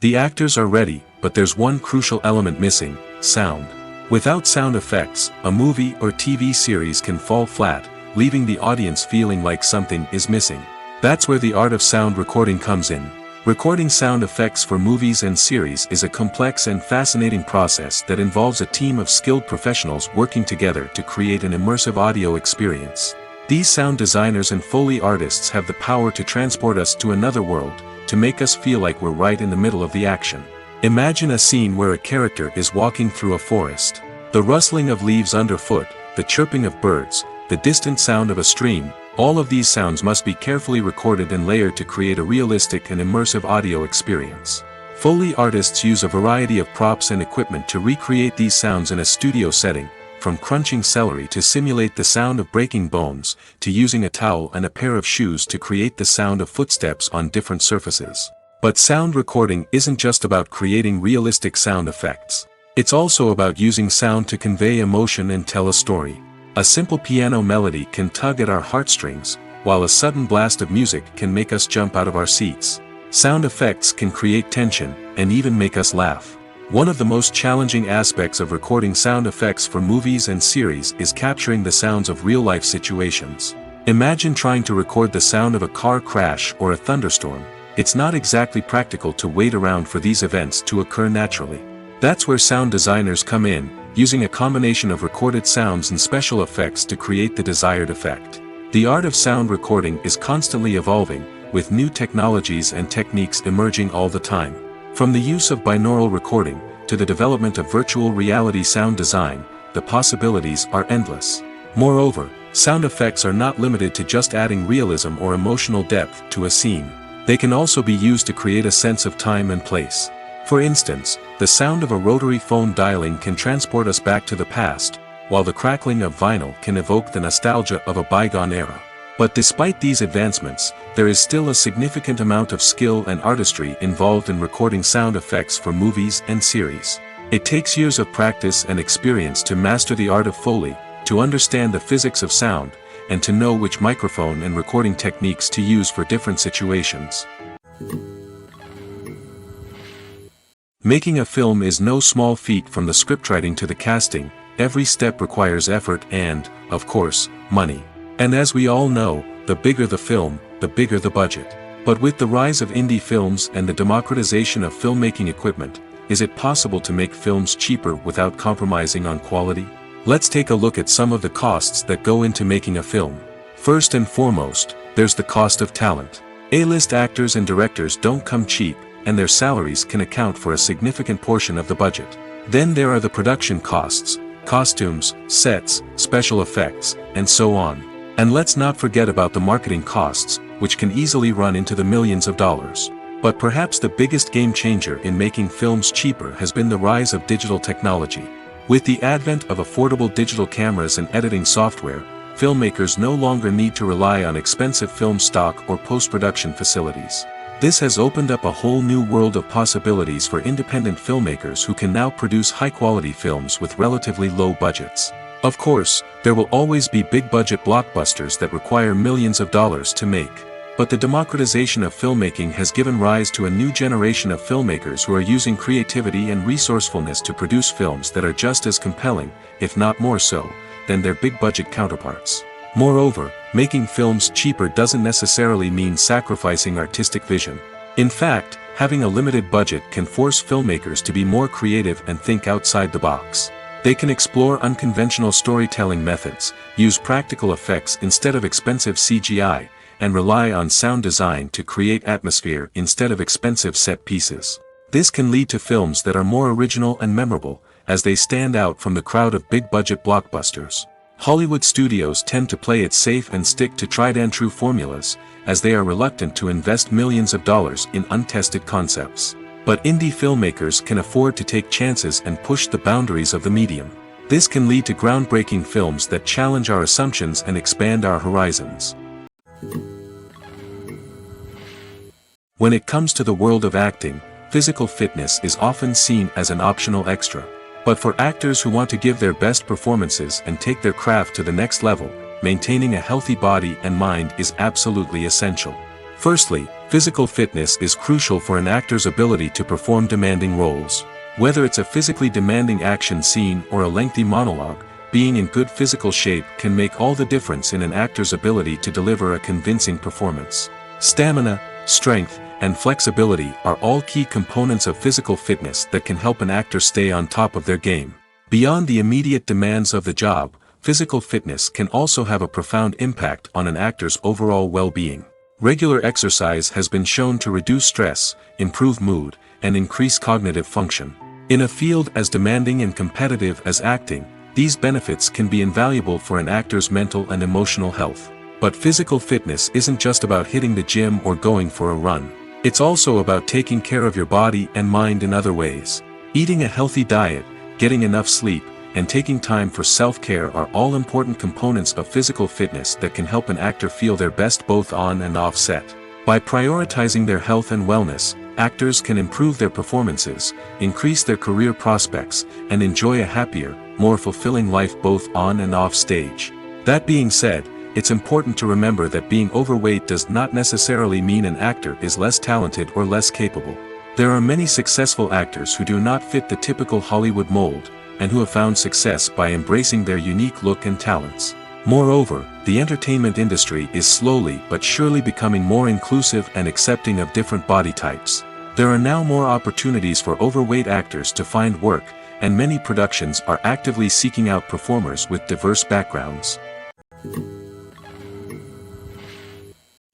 The actors are ready, but there's one crucial element missing: sound. Without sound effects, a movie or TV series can fall flat, leaving the audience feeling like something is missing. That's where the art of sound recording comes in. Recording sound effects for movies and series is a complex and fascinating process that involves a team of skilled professionals working together to create an immersive audio experience. These sound designers and Foley artists have the power to transport us to another world, to make us feel like we're right in the middle of the action. Imagine a scene where a character is walking through a forest. The rustling of leaves underfoot, the chirping of birds, the distant sound of a stream, all of these sounds must be carefully recorded and layered to create a realistic and immersive audio experience. Foley artists use a variety of props and equipment to recreate these sounds in a studio setting, from crunching celery to simulate the sound of breaking bones, to using a towel and a pair of shoes to create the sound of footsteps on different surfaces. But sound recording isn't just about creating realistic sound effects. It's also about using sound to convey emotion and tell a story. A simple piano melody can tug at our heartstrings, while a sudden blast of music can make us jump out of our seats. Sound effects can create tension, and even make us laugh. One of the most challenging aspects of recording sound effects for movies and series is capturing the sounds of real-life situations. Imagine trying to record the sound of a car crash or a thunderstorm. It's not exactly practical to wait around for these events to occur naturally. That's where sound designers come in, using a combination of recorded sounds and special effects to create the desired effect. The art of sound recording is constantly evolving, with new technologies and techniques emerging all the time. From the use of binaural recording, to the development of virtual reality sound design, the possibilities are endless. Moreover, sound effects are not limited to just adding realism or emotional depth to a scene. They can also be used to create a sense of time and place. For instance, the sound of a rotary phone dialing can transport us back to the past, while the crackling of vinyl can evoke the nostalgia of a bygone era. But despite these advancements, there is still a significant amount of skill and artistry involved in recording sound effects for movies and series. It takes years of practice and experience to master the art of Foley, to understand the physics of sound, and to know which microphone and recording techniques to use for different situations. Making a film is no small feat. From the scriptwriting to the casting, every step requires effort and, of course, money. And as we all know, the bigger the film, the bigger the budget. But with the rise of indie films and the democratization of filmmaking equipment, is it possible to make films cheaper without compromising on quality? Let's take a look at some of the costs that go into making a film. First and foremost, there's the cost of talent. A-list actors and directors don't come cheap, and their salaries can account for a significant portion of the budget. Then there are the production costs, costumes, sets, special effects, and so on. And let's not forget about the marketing costs, which can easily run into the millions of dollars. But perhaps the biggest game changer in making films cheaper has been the rise of digital technology. With the advent of affordable digital cameras and editing software, filmmakers no longer need to rely on expensive film stock or post-production facilities. This has opened up a whole new world of possibilities for independent filmmakers who can now produce high-quality films with relatively low budgets. Of course, there will always be big-budget blockbusters that require millions of dollars to make. But the democratization of filmmaking has given rise to a new generation of filmmakers who are using creativity and resourcefulness to produce films that are just as compelling, if not more so, than their big-budget counterparts. Moreover, making films cheaper doesn't necessarily mean sacrificing artistic vision. In fact, having a limited budget can force filmmakers to be more creative and think outside the box. They can explore unconventional storytelling methods, use practical effects instead of expensive CGI, and rely on sound design to create atmosphere instead of expensive set pieces. This can lead to films that are more original and memorable, as they stand out from the crowd of big-budget blockbusters. Hollywood studios tend to play it safe and stick to tried-and-true formulas, as they are reluctant to invest millions of dollars in untested concepts. But indie filmmakers can afford to take chances and push the boundaries of the medium. This can lead to groundbreaking films that challenge our assumptions and expand our horizons. When it comes to the world of acting, physical fitness is often seen as an optional extra. But for actors who want to give their best performances and take their craft to the next level, maintaining a healthy body and mind is absolutely essential. Firstly, physical fitness is crucial for an actor's ability to perform demanding roles. Whether it's a physically demanding action scene or a lengthy monologue, being in good physical shape can make all the difference in an actor's ability to deliver a convincing performance. Stamina, strength, and flexibility are all key components of physical fitness that can help an actor stay on top of their game. Beyond the immediate demands of the job, physical fitness can also have a profound impact on an actor's overall well-being. Regular exercise has been shown to reduce stress, improve mood, and increase cognitive function. In a field as demanding and competitive as acting, these benefits can be invaluable for an actor's mental and emotional health. But physical fitness isn't just about hitting the gym or going for a run. It's also about taking care of your body and mind in other ways. Eating a healthy diet, getting enough sleep, and taking time for self-care are all important components of physical fitness that can help an actor feel their best both on and off set. By prioritizing their health and wellness, actors can improve their performances, increase their career prospects, and enjoy a happier, more fulfilling life both on and off stage. That being said, it's important to remember that being overweight does not necessarily mean an actor is less talented or less capable. There are many successful actors who do not fit the typical Hollywood mold, and who have found success by embracing their unique look and talents. Moreover, the entertainment industry is slowly but surely becoming more inclusive and accepting of different body types. There are now more opportunities for overweight actors to find work, and many productions are actively seeking out performers with diverse backgrounds.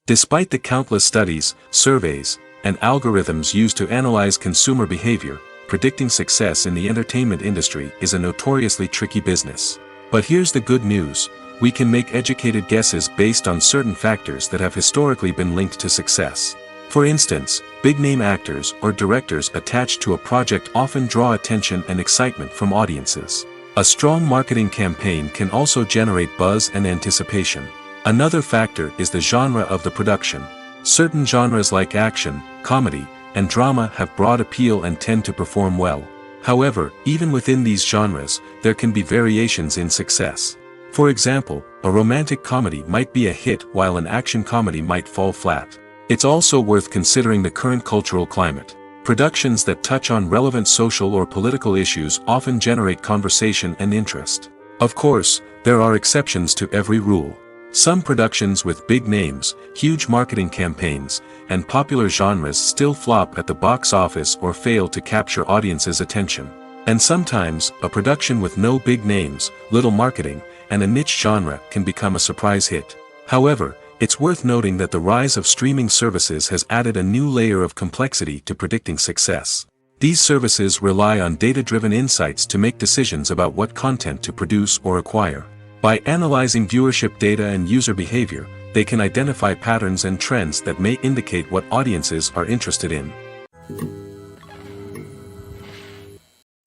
Despite the countless studies, surveys, and algorithms used to analyze consumer behavior, predicting success in the entertainment industry is a notoriously tricky business. But here's the good news: we can make educated guesses based on certain factors that have historically been linked to success. For instance, big-name actors or directors attached to a project often draw attention and excitement from audiences. A strong marketing campaign can also generate buzz and anticipation. Another factor is the genre of the production. Certain genres like action, comedy, and drama have broad appeal and tend to perform well. However, even within these genres, there can be variations in success. For example, a romantic comedy might be a hit while an action comedy might fall flat. It's also worth considering the current cultural climate. Productions that touch on relevant social or political issues often generate conversation and interest. Of course, there are exceptions to every rule. Some productions with big names, huge marketing campaigns, and popular genres still flop at the box office or fail to capture audiences' attention. And sometimes, a production with no big names, little marketing, and a niche genre can become a surprise hit. However, it's worth noting that the rise of streaming services has added a new layer of complexity to predicting success. These services rely on data-driven insights to make decisions about what content to produce or acquire. By analyzing viewership data and user behavior, they can identify patterns and trends that may indicate what audiences are interested in.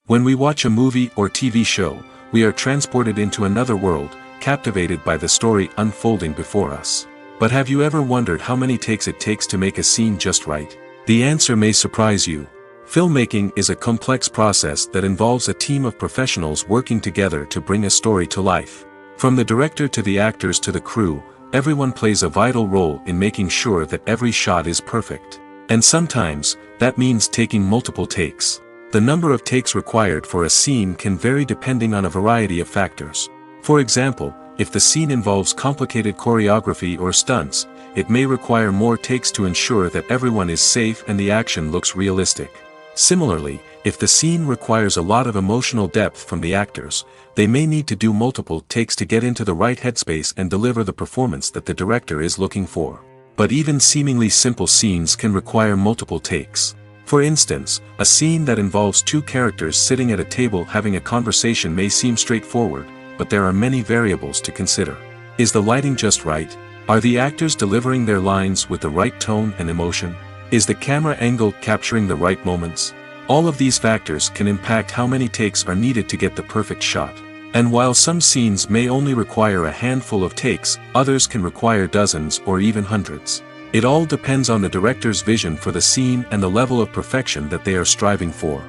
When we watch a movie or TV show, we are transported into another world, captivated by the story unfolding before us. But have you ever wondered how many takes it takes to make a scene just right? The answer may surprise you. Filmmaking is a complex process that involves a team of professionals working together to bring a story to life. From the director to the actors to the crew, everyone plays a vital role in making sure that every shot is perfect. And sometimes, that means taking multiple takes. The number of takes required for a scene can vary depending on a variety of factors. For example, if the scene involves complicated choreography or stunts, it may require more takes to ensure that everyone is safe and the action looks realistic. Similarly, if the scene requires a lot of emotional depth from the actors, they may need to do multiple takes to get into the right headspace and deliver the performance that the director is looking for. But even seemingly simple scenes can require multiple takes. For instance, a scene that involves two characters sitting at a table having a conversation may seem straightforward, but there are many variables to consider. Is the lighting just right? Are the actors delivering their lines with the right tone and emotion? Is the camera angle capturing the right moments? All of these factors can impact how many takes are needed to get the perfect shot. And while some scenes may only require a handful of takes, others can require dozens or even hundreds. It all depends on the director's vision for the scene and the level of perfection that they are striving for.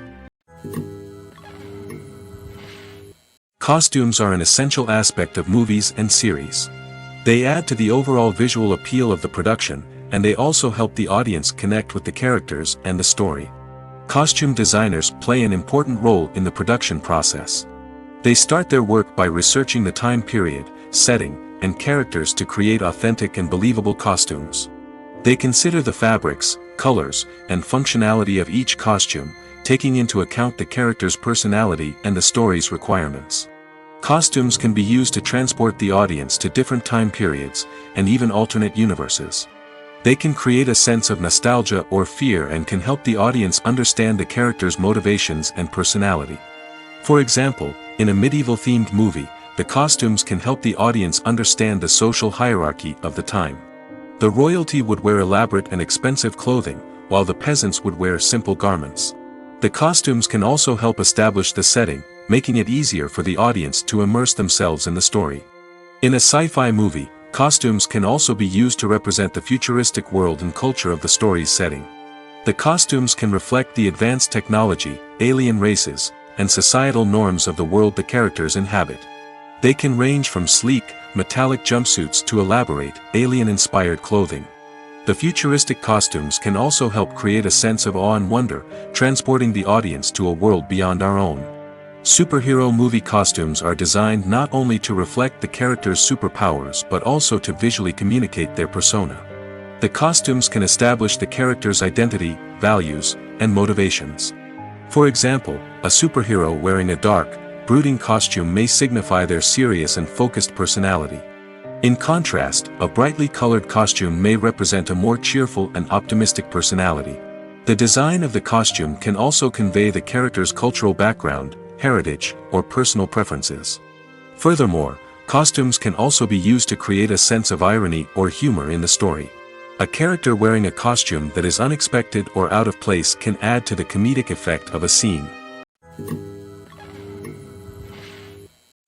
Costumes are an essential aspect of movies and series. They add to the overall visual appeal of the production, and they also help the audience connect with the characters and the story. Costume designers play an important role in the production process. They start their work by researching the time period, setting, and characters to create authentic and believable costumes. They consider the fabrics, colors, and functionality of each costume, taking into account the character's personality and the story's requirements. Costumes can be used to transport the audience to different time periods, and even alternate universes. They can create a sense of nostalgia or fear and can help the audience understand the character's motivations and personality. For example, in a medieval-themed movie, the costumes can help the audience understand the social hierarchy of the time. The royalty would wear elaborate and expensive clothing, while the peasants would wear simple garments. The costumes can also help establish the setting, making it easier for the audience to immerse themselves in the story. In a sci-fi movie, costumes can also be used to represent the futuristic world and culture of the story's setting. The costumes can reflect the advanced technology, alien races, and societal norms of the world the characters inhabit. They can range from sleek, metallic jumpsuits to elaborate, alien-inspired clothing. The futuristic costumes can also help create a sense of awe and wonder, transporting the audience to a world beyond our own. Superhero movie costumes are designed not only to reflect the character's superpowers but also to visually communicate their persona. The costumes can establish the character's identity, values, and motivations. For example, a superhero wearing a dark, brooding costume may signify their serious and focused personality. In contrast, a brightly colored costume may represent a more cheerful and optimistic personality. The design of the costume can also convey the character's cultural background, heritage, or personal preferences. Furthermore, costumes can also be used to create a sense of irony or humor in the story. A character wearing a costume that is unexpected or out of place can add to the comedic effect of a scene.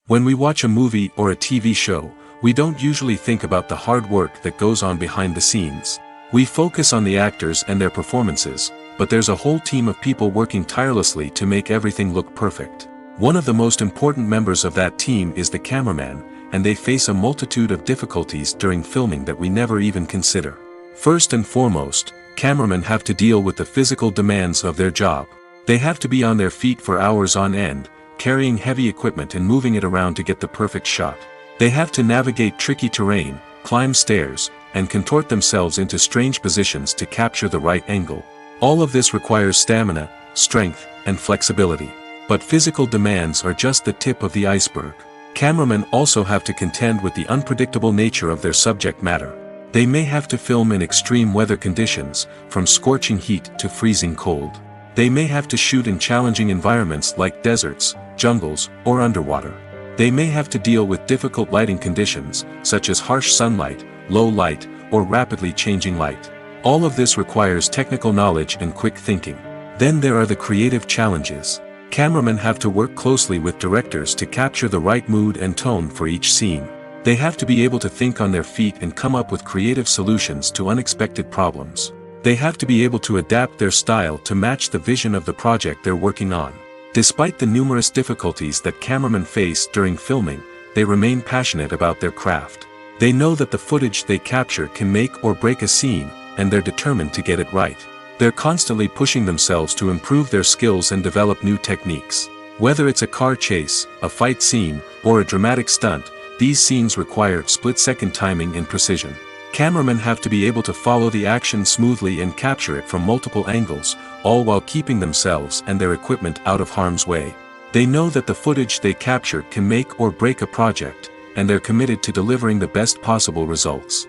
When we watch a movie or a TV show, we don't usually think about the hard work that goes on behind the scenes. We focus on the actors and their performances, but there's a whole team of people working tirelessly to make everything look perfect. One of the most important members of that team is the cameraman, and they face a multitude of difficulties during filming that we never even consider. First and foremost, cameramen have to deal with the physical demands of their job. They have to be on their feet for hours on end, carrying heavy equipment and moving it around to get the perfect shot. They have to navigate tricky terrain, climb stairs, and contort themselves into strange positions to capture the right angle. All of this requires stamina, strength, and flexibility. But physical demands are just the tip of the iceberg. Cameramen also have to contend with the unpredictable nature of their subject matter. They may have to film in extreme weather conditions, from scorching heat to freezing cold. They may have to shoot in challenging environments like deserts, jungles, or underwater. They may have to deal with difficult lighting conditions, such as harsh sunlight, low light, or rapidly changing light. All of this requires technical knowledge and quick thinking. Then there are the creative challenges. Cameramen have to work closely with directors to capture the right mood and tone for each scene. They have to be able to think on their feet and come up with creative solutions to unexpected problems. They have to be able to adapt their style to match the vision of the project they're working on. Despite the numerous difficulties that cameramen face during filming, they remain passionate about their craft. They know that the footage they capture can make or break a scene, and they're determined to get it right. They're constantly pushing themselves to improve their skills and develop new techniques. Whether it's a car chase, a fight scene, or a dramatic stunt, these scenes require split-second timing and precision. Cameramen have to be able to follow the action smoothly and capture it from multiple angles, all while keeping themselves and their equipment out of harm's way. They know that the footage they capture can make or break a project, and they're committed to delivering the best possible results.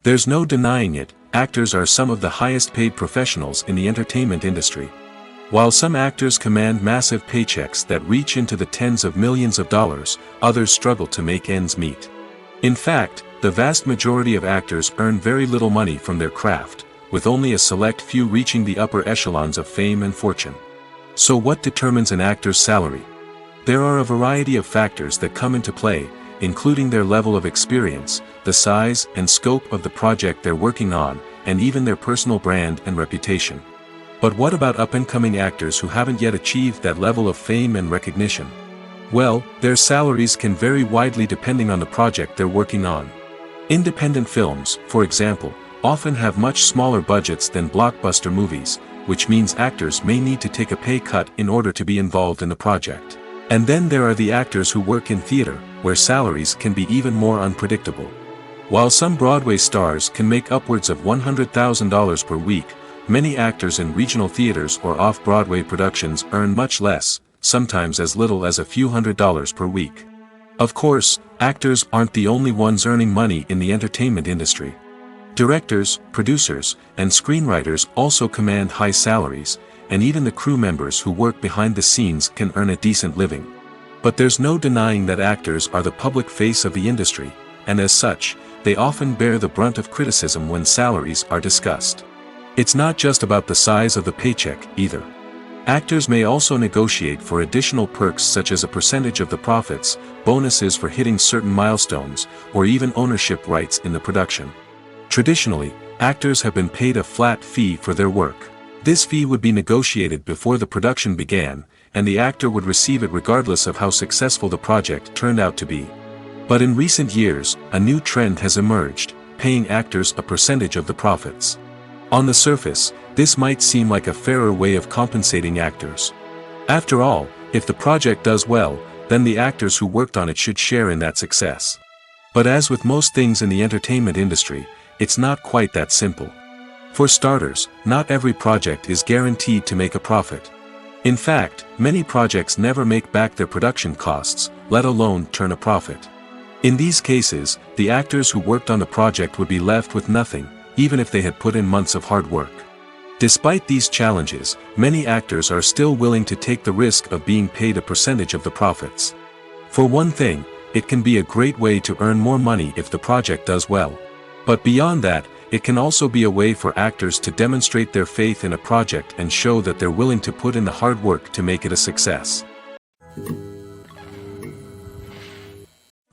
There's no denying it, actors are some of the highest paid professionals in the entertainment industry. While some actors command massive paychecks that reach into the tens of millions of dollars, others struggle to make ends meet. In fact, the vast majority of actors earn very little money from their craft, with only a select few reaching the upper echelons of fame and fortune. So what determines an actor's salary? There are a variety of factors that come into play, including their level of experience, the size and scope of the project they're working on, and even their personal brand and reputation. But what about up-and-coming actors who haven't yet achieved that level of fame and recognition? Well, their salaries can vary widely depending on the project they're working on. Independent films, for example, often have much smaller budgets than blockbuster movies, which means actors may need to take a pay cut in order to be involved in the project. And then there are the actors who work in theater, where salaries can be even more unpredictable. While some Broadway stars can make upwards of $100,000 per week, many actors in regional theaters or off-Broadway productions earn much less, sometimes as little as a few $100s per week. Of course, actors aren't the only ones earning money in the entertainment industry. Directors, producers, and screenwriters also command high salaries, and even the crew members who work behind the scenes can earn a decent living. But there's no denying that actors are the public face of the industry, and as such, they often bear the brunt of criticism when salaries are discussed. It's not just about the size of the paycheck, either. Actors may also negotiate for additional perks such as a percentage of the profits, bonuses for hitting certain milestones, or even ownership rights in the production. Traditionally, actors have been paid a flat fee for their work. This fee would be negotiated before the production began, and the actor would receive it regardless of how successful the project turned out to be. But in recent years, a new trend has emerged, paying actors a percentage of the profits. On the surface, this might seem like a fairer way of compensating actors. After all, if the project does well, then the actors who worked on it should share in that success. But as with most things in the entertainment industry, it's not quite that simple. For starters, not every project is guaranteed to make a profit. In fact, many projects never make back their production costs, let alone turn a profit. In these cases, the actors who worked on the project would be left with nothing, even if they had put in months of hard work. Despite these challenges, many actors are still willing to take the risk of being paid a percentage of the profits. For one thing, it can be a great way to earn more money if the project does well. But beyond that, it can also be a way for actors to demonstrate their faith in a project and show that they're willing to put in the hard work to make it a success.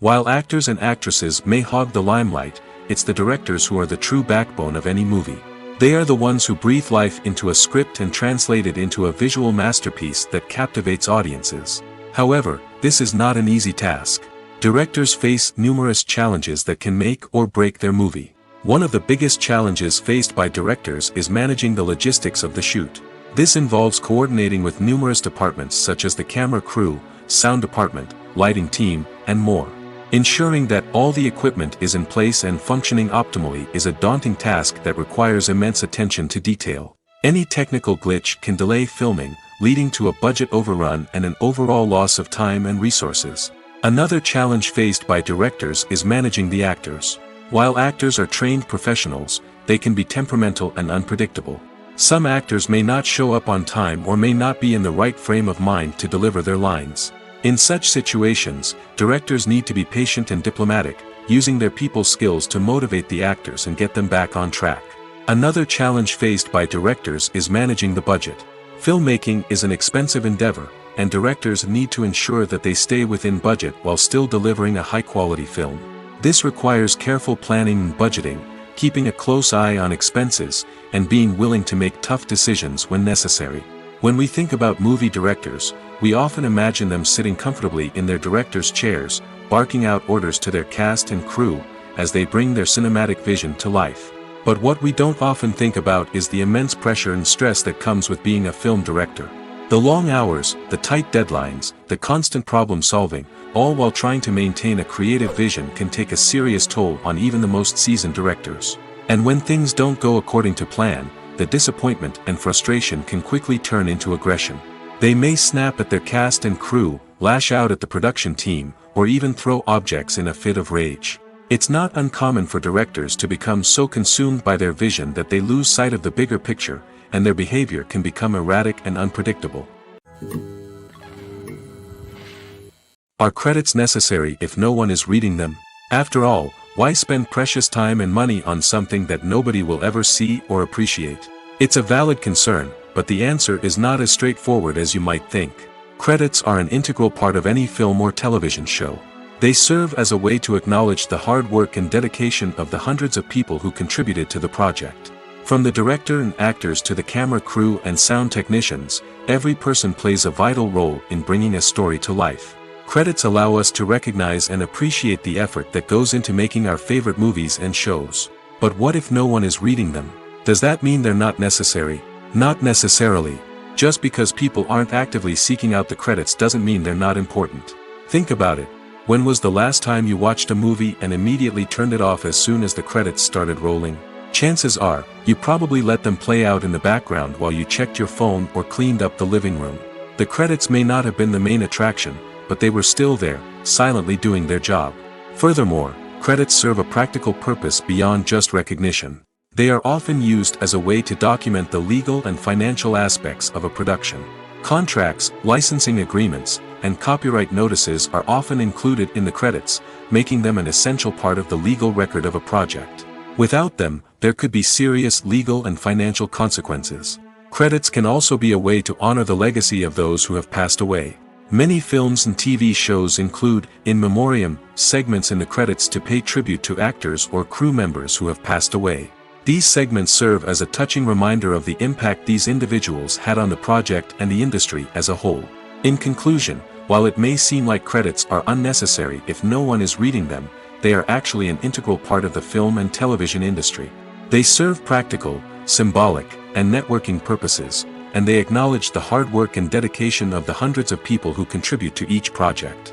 While actors and actresses may hog the limelight, it's the directors who are the true backbone of any movie. They are the ones who breathe life into a script and translate it into a visual masterpiece that captivates audiences. However, this is not an easy task. Directors face numerous challenges that can make or break their movie. One of the biggest challenges faced by directors is managing the logistics of the shoot. This involves coordinating with numerous departments such as the camera crew, sound department, lighting team, and more. Ensuring that all the equipment is in place and functioning optimally is a daunting task that requires immense attention to detail. Any technical glitch can delay filming, leading to a budget overrun and an overall loss of time and resources. Another challenge faced by directors is managing the actors. While actors are trained professionals, they can be temperamental and unpredictable. Some actors may not show up on time or may not be in the right frame of mind to deliver their lines. In such situations, directors need to be patient and diplomatic, using their people skills to motivate the actors and get them back on track. Another challenge faced by directors is managing the budget. Filmmaking is an expensive endeavor, and directors need to ensure that they stay within budget while still delivering a high-quality film. This requires careful planning and budgeting, keeping a close eye on expenses, and being willing to make tough decisions when necessary. When we think about movie directors, we often imagine them sitting comfortably in their director's chairs, barking out orders to their cast and crew, as they bring their cinematic vision to life. But what we don't often think about is the immense pressure and stress that comes with being a film director. The long hours, the tight deadlines, the constant problem solving, all while trying to maintain a creative vision can take a serious toll on even the most seasoned directors. And when things don't go according to plan, the disappointment and frustration can quickly turn into aggression. They may snap at their cast and crew, lash out at the production team, or even throw objects in a fit of rage. It's not uncommon for directors to become so consumed by their vision that they lose sight of the bigger picture, and their behavior can become erratic and unpredictable. Are credits necessary if no one is reading them? After all, why spend precious time and money on something that nobody will ever see or appreciate? It's a valid concern, but the answer is not as straightforward as you might think. Credits are an integral part of any film or television show. They serve as a way to acknowledge the hard work and dedication of the hundreds of people who contributed to the project. From the director and actors to the camera crew and sound technicians, every person plays a vital role in bringing a story to life. Credits allow us to recognize and appreciate the effort that goes into making our favorite movies and shows. But what if no one is reading them? Does that mean they're not necessary? Not necessarily. Just because people aren't actively seeking out the credits doesn't mean they're not important. Think about it. When was the last time you watched a movie and immediately turned it off as soon as the credits started rolling? Chances are, you probably let them play out in the background while you checked your phone or cleaned up the living room. The credits may not have been the main attraction, but they were still there, silently doing their job. Furthermore, credits serve a practical purpose beyond just recognition. They are often used as a way to document the legal and financial aspects of a production. Contracts, licensing agreements, and copyright notices are often included in the credits, making them an essential part of the legal record of a project. Without them, there could be serious legal and financial consequences. Credits can also be a way to honor the legacy of those who have passed away. Many films and TV shows include, in memoriam, segments in the credits to pay tribute to actors or crew members who have passed away. These segments serve as a touching reminder of the impact these individuals had on the project and the industry as a whole. In conclusion, while it may seem like credits are unnecessary if no one is reading them, they are actually an integral part of the film and television industry. They serve practical, symbolic, and networking purposes, and they acknowledge the hard work and dedication of the hundreds of people who contribute to each project.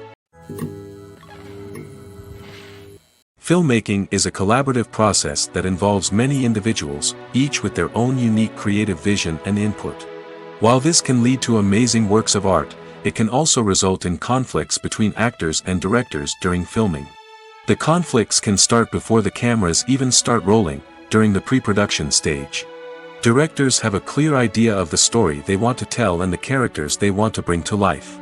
Filmmaking is a collaborative process that involves many individuals, each with their own unique creative vision and input. While this can lead to amazing works of art, it can also result in conflicts between actors and directors during filming. The conflicts can start before the cameras even start rolling, during the pre-production stage. Directors have a clear idea of the story they want to tell and the characters they want to bring to life.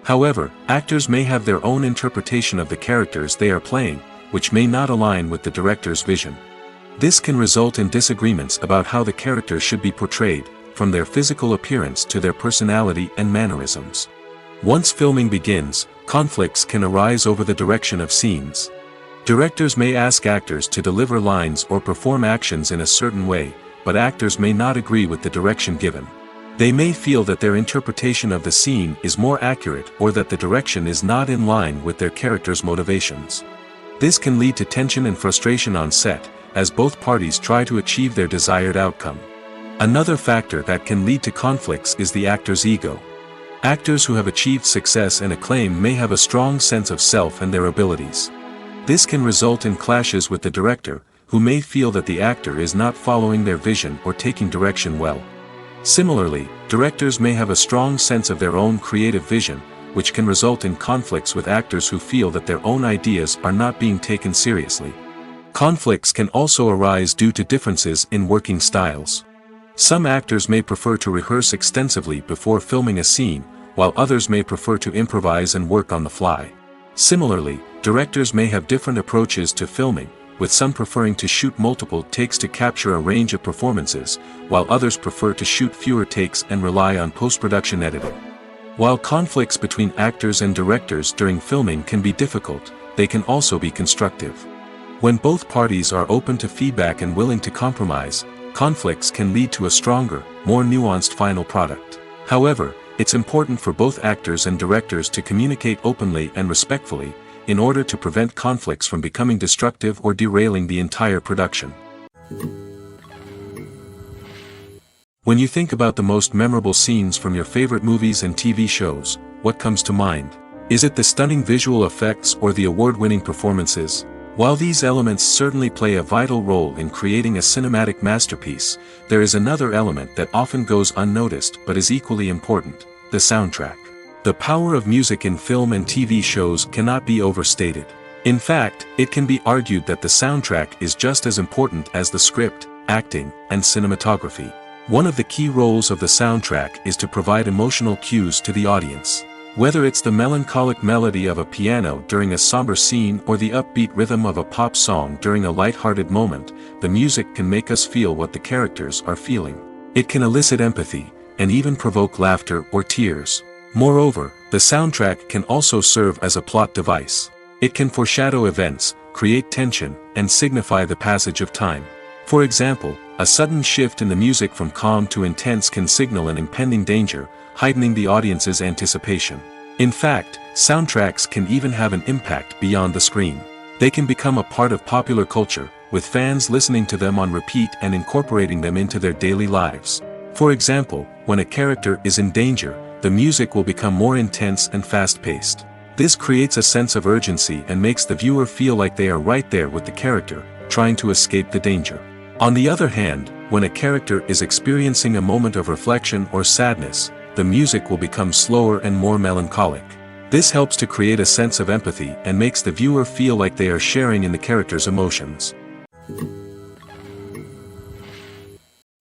However, actors may have their own interpretation of the characters they are playing, which may not align with the director's vision. This can result in disagreements about how the character should be portrayed, from their physical appearance to their personality and mannerisms. Once filming begins, conflicts can arise over the direction of scenes. Directors may ask actors to deliver lines or perform actions in a certain way, but actors may not agree with the direction given. They may feel that their interpretation of the scene is more accurate or that the direction is not in line with their character's motivations. This can lead to tension and frustration on set, as both parties try to achieve their desired outcome. Another factor that can lead to conflicts is the actor's ego. Actors who have achieved success and acclaim may have a strong sense of self and their abilities. This can result in clashes with the director, who may feel that the actor is not following their vision or taking direction well. Similarly, directors may have a strong sense of their own creative vision, which can result in conflicts with actors who feel that their own ideas are not being taken seriously. Conflicts can also arise due to differences in working styles. Some actors may prefer to rehearse extensively before filming a scene, while others may prefer to improvise and work on the fly. Similarly, directors may have different approaches to filming, with some preferring to shoot multiple takes to capture a range of performances, while others prefer to shoot fewer takes and rely on post-production editing. While conflicts between actors and directors during filming can be difficult, they can also be constructive. When both parties are open to feedback and willing to compromise, conflicts can lead to a stronger, more nuanced final product. However, it's important for both actors and directors to communicate openly and respectfully, in order to prevent conflicts from becoming destructive or derailing the entire production. When you think about the most memorable scenes from your favorite movies and TV shows, what comes to mind? Is it the stunning visual effects or the award-winning performances? While these elements certainly play a vital role in creating a cinematic masterpiece, there is another element that often goes unnoticed but is equally important: the soundtrack. The power of music in film and TV shows cannot be overstated. In fact, it can be argued that the soundtrack is just as important as the script, acting, and cinematography. One of the key roles of the soundtrack is to provide emotional cues to the audience. Whether it's the melancholic melody of a piano during a somber scene or the upbeat rhythm of a pop song during a light-hearted moment, the music can make us feel what the characters are feeling. It can elicit empathy, and even provoke laughter or tears. Moreover, the soundtrack can also serve as a plot device. It can foreshadow events, create tension, and signify the passage of time. For example, a sudden shift in the music from calm to intense can signal an impending danger, heightening the audience's anticipation. In fact, soundtracks can even have an impact beyond the screen. They can become a part of popular culture, with fans listening to them on repeat and incorporating them into their daily lives. For example, when a character is in danger, the music will become more intense and fast-paced. This creates a sense of urgency and makes the viewer feel like they are right there with the character, trying to escape the danger. On the other hand, when a character is experiencing a moment of reflection or sadness, the music will become slower and more melancholic. This helps to create a sense of empathy and makes the viewer feel like they are sharing in the character's emotions.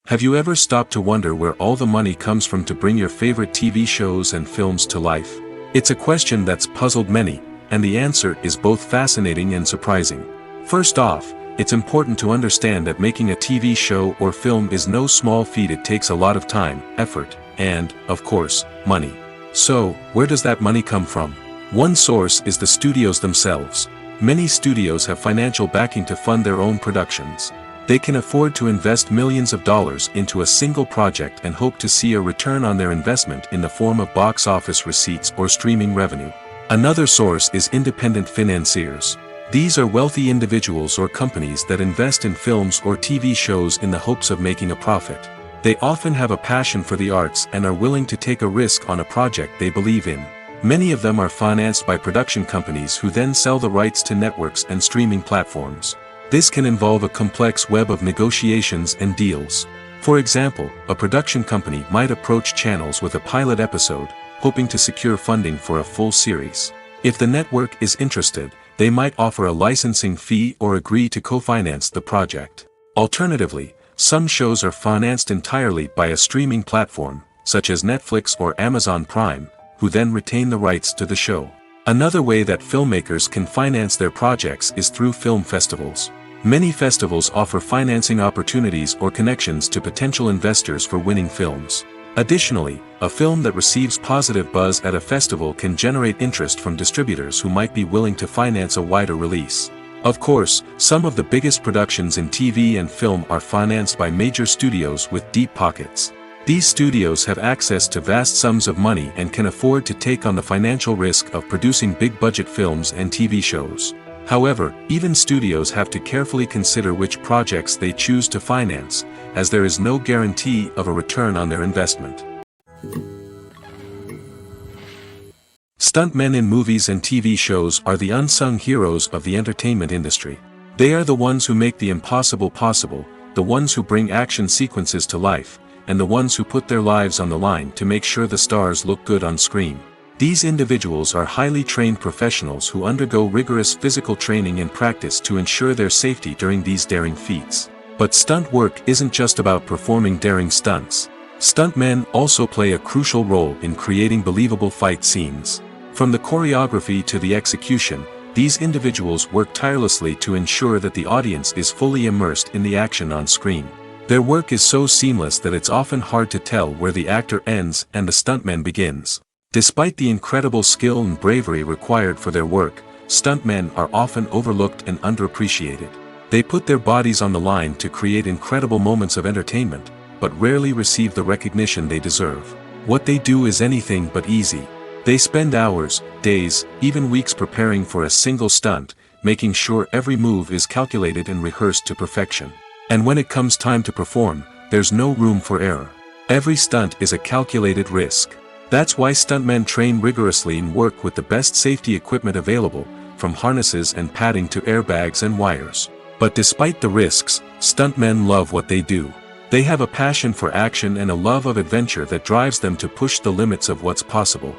Have you ever stopped to wonder where all the money comes from to bring your favorite TV shows and films to life? It's a question that's puzzled many, and the answer is both fascinating and surprising. First off, it's important to understand that making a TV show or film is no small feat. It takes a lot of time, effort, and, of course, money. So, where does that money come from? One source is the studios themselves. Many studios have financial backing to fund their own productions. They can afford to invest millions of dollars into a single project and hope to see a return on their investment in the form of box office receipts or streaming revenue. Another source is independent financiers. These are wealthy individuals or companies that invest in films or TV shows in the hopes of making a profit. They often have a passion for the arts and are willing to take a risk on a project they believe in. Many of them are financed by production companies who then sell the rights to networks and streaming platforms. This can involve a complex web of negotiations and deals. For example, a production company might approach channels with a pilot episode, hoping to secure funding for a full series. If the network is interested, they might offer a licensing fee or agree to co-finance the project. Alternatively, some shows are financed entirely by a streaming platform, such as Netflix or Amazon Prime, who then retain the rights to the show. Another way that filmmakers can finance their projects is through film festivals. Many festivals offer financing opportunities or connections to potential investors for winning films. Additionally, a film that receives positive buzz at a festival can generate interest from distributors who might be willing to finance a wider release. Of course, some of the biggest productions in TV and film are financed by major studios with deep pockets. These studios have access to vast sums of money and can afford to take on the financial risk of producing big-budget films and TV shows. However, even studios have to carefully consider which projects they choose to finance, as there is no guarantee of a return on their investment. Stuntmen in movies and TV shows are the unsung heroes of the entertainment industry. They are the ones who make the impossible possible, the ones who bring action sequences to life, and the ones who put their lives on the line to make sure the stars look good on screen. These individuals are highly trained professionals who undergo rigorous physical training and practice to ensure their safety during these daring feats. But stunt work isn't just about performing daring stunts. Stuntmen also play a crucial role in creating believable fight scenes. From the choreography to the execution, these individuals work tirelessly to ensure that the audience is fully immersed in the action on screen. Their work is so seamless that it's often hard to tell where the actor ends and the stuntman begins. Despite the incredible skill and bravery required for their work, stuntmen are often overlooked and underappreciated. They put their bodies on the line to create incredible moments of entertainment, but rarely receive the recognition they deserve. What they do is anything but easy. They spend hours, days, even weeks preparing for a single stunt, making sure every move is calculated and rehearsed to perfection. And when it comes time to perform, there's no room for error. Every stunt is a calculated risk. That's why stuntmen train rigorously and work with the best safety equipment available, from harnesses and padding to airbags and wires. But despite the risks, stuntmen love what they do. They have a passion for action and a love of adventure that drives them to push the limits of what's possible.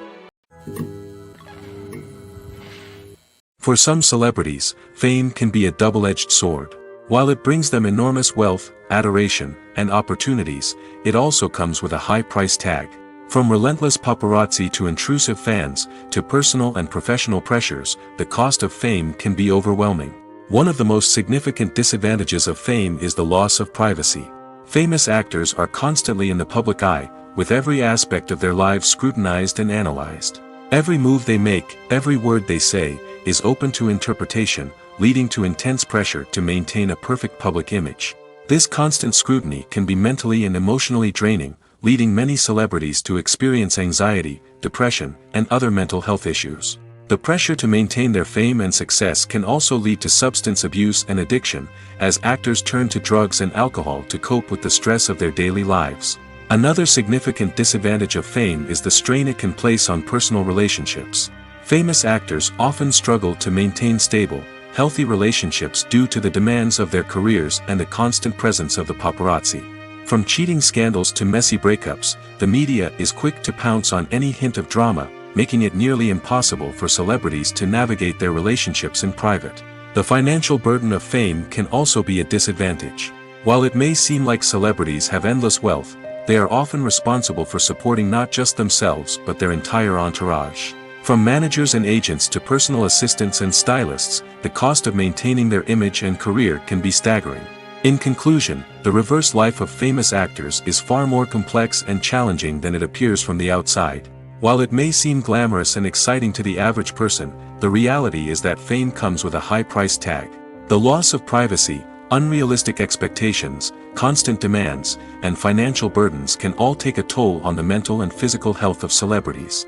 For some celebrities, fame can be a double-edged sword. While it brings them enormous wealth, adoration, and opportunities, it also comes with a high price tag. From relentless paparazzi to intrusive fans, to personal and professional pressures, the cost of fame can be overwhelming. One of the most significant disadvantages of fame is the loss of privacy. Famous actors are constantly in the public eye, with every aspect of their lives scrutinized and analyzed. Every move they make, every word they say, is open to interpretation, leading to intense pressure to maintain a perfect public image. This constant scrutiny can be mentally and emotionally draining, leading many celebrities to experience anxiety, depression, and other mental health issues. The pressure to maintain their fame and success can also lead to substance abuse and addiction, as actors turn to drugs and alcohol to cope with the stress of their daily lives. Another significant disadvantage of fame is the strain it can place on personal relationships. Famous actors often struggle to maintain stable, healthy relationships due to the demands of their careers and the constant presence of the paparazzi. From cheating scandals to messy breakups, the media is quick to pounce on any hint of drama, making it nearly impossible for celebrities to navigate their relationships in private. The financial burden of fame can also be a disadvantage. While it may seem like celebrities have endless wealth, they are often responsible for supporting not just themselves but their entire entourage. From managers and agents to personal assistants and stylists, the cost of maintaining their image and career can be staggering. In conclusion, the reverse life of famous actors is far more complex and challenging than it appears from the outside. While it may seem glamorous and exciting to the average person, the reality is that fame comes with a high price tag. The loss of privacy, unrealistic expectations, constant demands, and financial burdens can all take a toll on the mental and physical health of celebrities.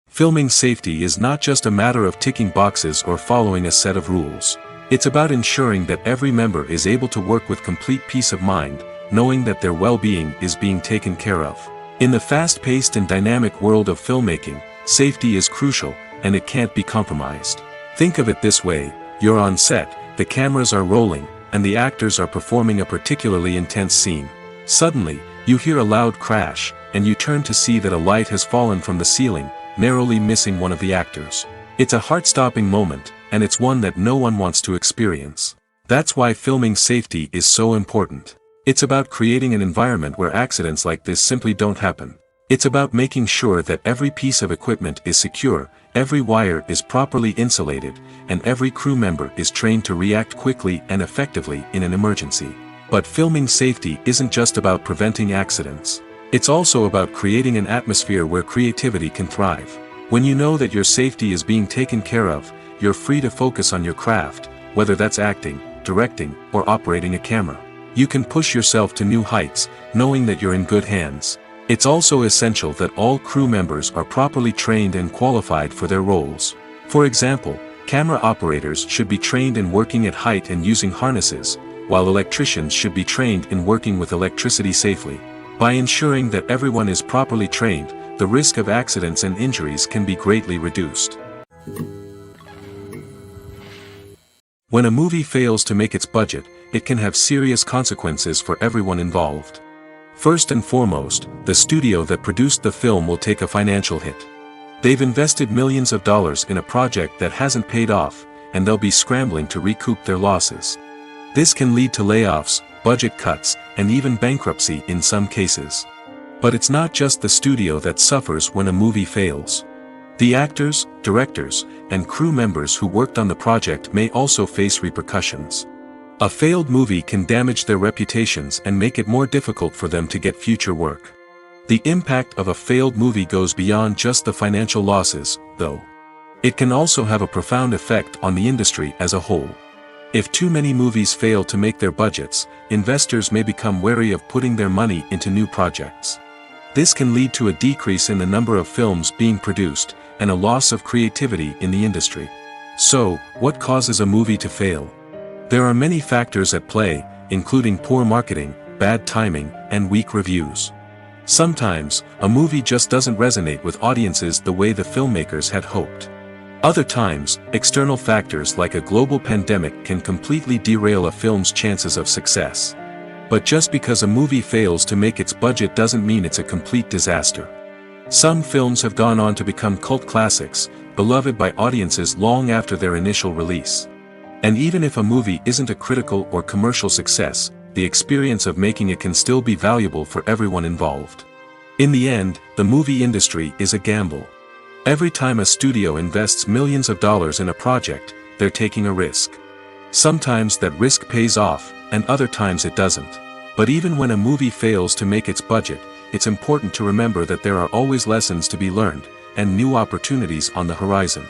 Filming safety is not just a matter of ticking boxes or following a set of rules. It's about ensuring that every member is able to work with complete peace of mind, knowing that their well-being is being taken care of. In the fast-paced and dynamic world of filmmaking, safety is crucial, and it can't be compromised. Think of it this way: you're on set, the cameras are rolling, and the actors are performing a particularly intense scene. Suddenly, you hear a loud crash, and you turn to see that a light has fallen from the ceiling, narrowly missing one of the actors. It's a heart-stopping moment, and it's one that no one wants to experience. That's why filming safety is so important. It's about creating an environment where accidents like this simply don't happen. It's about making sure that every piece of equipment is secure, every wire is properly insulated, and every crew member is trained to react quickly and effectively in an emergency. But filming safety isn't just about preventing accidents. It's also about creating an atmosphere where creativity can thrive. When you know that your safety is being taken care of, you're free to focus on your craft, whether that's acting, directing, or operating a camera. You can push yourself to new heights, knowing that you're in good hands. It's also essential that all crew members are properly trained and qualified for their roles. For example, camera operators should be trained in working at height and using harnesses, while electricians should be trained in working with electricity safely. By ensuring that everyone is properly trained, the risk of accidents and injuries can be greatly reduced. When a movie fails to make its budget, it can have serious consequences for everyone involved. First and foremost, the studio that produced the film will take a financial hit. They've invested millions of dollars in a project that hasn't paid off, and they'll be scrambling to recoup their losses. This can lead to layoffs, budget cuts, and even bankruptcy in some cases. But it's not just the studio that suffers when a movie fails. The actors, directors, and crew members who worked on the project may also face repercussions. A failed movie can damage their reputations and make it more difficult for them to get future work. The impact of a failed movie goes beyond just the financial losses, though. It can also have a profound effect on the industry as a whole. If too many movies fail to make their budgets, investors may become wary of putting their money into new projects. This can lead to a decrease in the number of films being produced, and a loss of creativity in the industry. So, what causes a movie to fail? There are many factors at play, including poor marketing, bad timing, and weak reviews. Sometimes, a movie just doesn't resonate with audiences the way the filmmakers had hoped. Other times, external factors like a global pandemic can completely derail a film's chances of success. But just because a movie fails to make its budget doesn't mean it's a complete disaster. Some films have gone on to become cult classics, beloved by audiences long after their initial release. And even if a movie isn't a critical or commercial success, the experience of making it can still be valuable for everyone involved. In the end, the movie industry is a gamble. Every time a studio invests millions of dollars in a project, they're taking a risk. Sometimes that risk pays off, and other times it doesn't. But even when a movie fails to make its budget, it's important to remember that there are always lessons to be learned, and new opportunities on the horizon.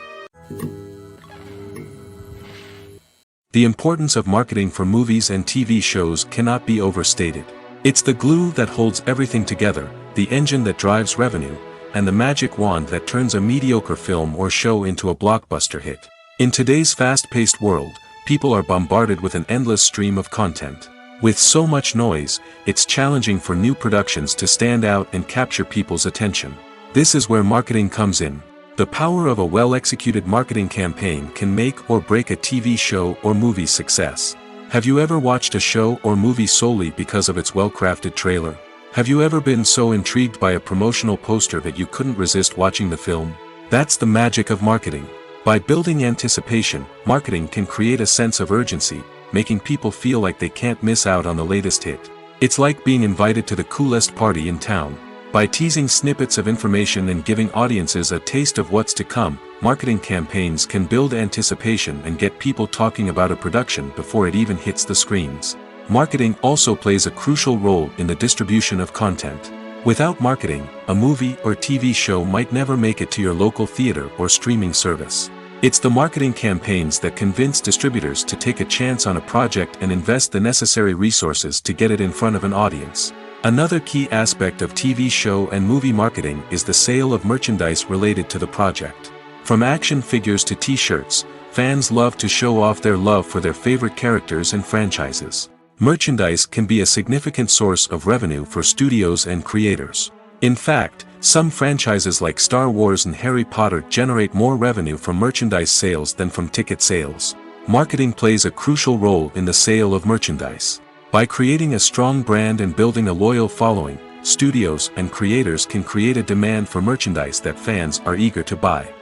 The importance of marketing for movies and TV shows cannot be overstated. It's the glue that holds everything together, the engine that drives revenue, and the magic wand that turns a mediocre film or show into a blockbuster hit. In today's fast-paced world, people are bombarded with an endless stream of content. With so much noise, it's challenging for new productions to stand out and capture people's attention. This is where marketing comes in. The power of a well-executed marketing campaign can make or break a TV show or movie's success. Have you ever watched a show or movie solely because of its well-crafted trailer? Have you ever been so intrigued by a promotional poster that you couldn't resist watching the film? That's the magic of marketing. By building anticipation, marketing can create a sense of urgency, making people feel like they can't miss out on the latest hit. It's like being invited to the coolest party in town. By teasing snippets of information and giving audiences a taste of what's to come, marketing campaigns can build anticipation and get people talking about a production before it even hits the screens. Marketing also plays a crucial role in the distribution of content. Without marketing, a movie or TV show might never make it to your local theater or streaming service. It's the marketing campaigns that convince distributors to take a chance on a project and invest the necessary resources to get it in front of an audience. Another key aspect of TV show and movie marketing is the sale of merchandise related to the project. From action figures to t-shirts, fans love to show off their love for their favorite characters and franchises. Merchandise can be a significant source of revenue for studios and creators. In fact, some franchises like Star Wars and Harry Potter generate more revenue from merchandise sales than from ticket sales. Marketing plays a crucial role in the sale of merchandise. By creating a strong brand and building a loyal following, studios and creators can create a demand for merchandise that fans are eager to buy.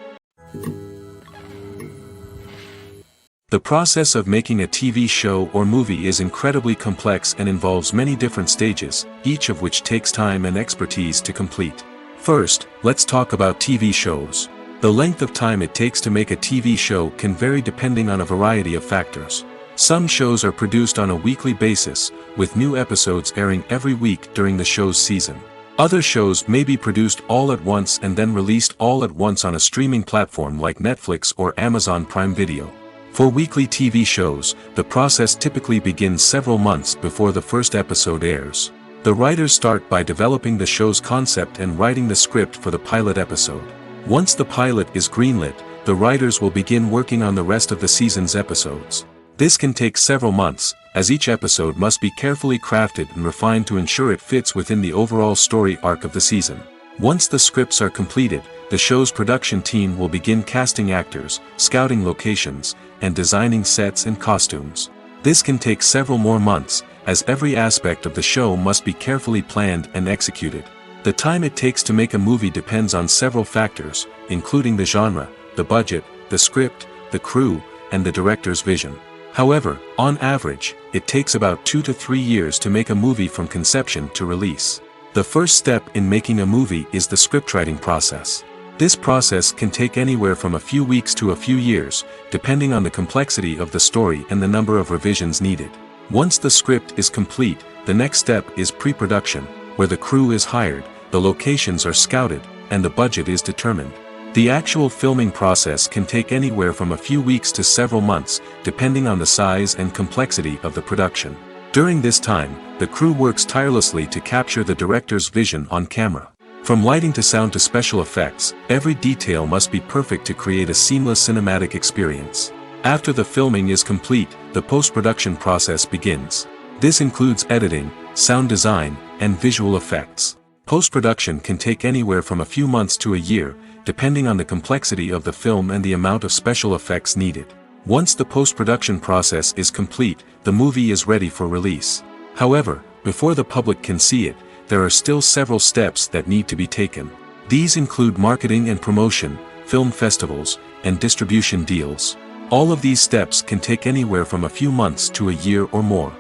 The process of making a TV show or movie is incredibly complex and involves many different stages, each of which takes time and expertise to complete. First, let's talk about TV shows. The length of time it takes to make a TV show can vary depending on a variety of factors. Some shows are produced on a weekly basis, with new episodes airing every week during the show's season. Other shows may be produced all at once and then released all at once on a streaming platform like Netflix or Amazon Prime Video. For weekly TV shows, the process typically begins several months before the first episode airs. The writers start by developing the show's concept and writing the script for the pilot episode. Once the pilot is greenlit, the writers will begin working on the rest of the season's episodes. This can take several months, as each episode must be carefully crafted and refined to ensure it fits within the overall story arc of the season. Once the scripts are completed, the show's production team will begin casting actors, scouting locations, and designing sets and costumes. This can take several more months, as every aspect of the show must be carefully planned and executed. The time it takes to make a movie depends on several factors, including the genre, the budget, the script, the crew, and the director's vision. However, on average, it takes about 2 to 3 years to make a movie from conception to release. The first step in making a movie is the scriptwriting process. This process can take anywhere from a few weeks to a few years, depending on the complexity of the story and the number of revisions needed. Once the script is complete, the next step is pre-production, where the crew is hired, the locations are scouted, and the budget is determined. The actual filming process can take anywhere from a few weeks to several months, depending on the size and complexity of the production. During this time, the crew works tirelessly to capture the director's vision on camera. From lighting to sound to special effects, every detail must be perfect to create a seamless cinematic experience. After the filming is complete, the post-production process begins. This includes editing, sound design, and visual effects. Post-production can take anywhere from a few months to a year, depending on the complexity of the film and the amount of special effects needed. Once the post-production process is complete, the movie is ready for release. However, before the public can see it, there are still several steps that need to be taken. These include marketing and promotion, film festivals, and distribution deals. All of these steps can take anywhere from a few months to a year or more.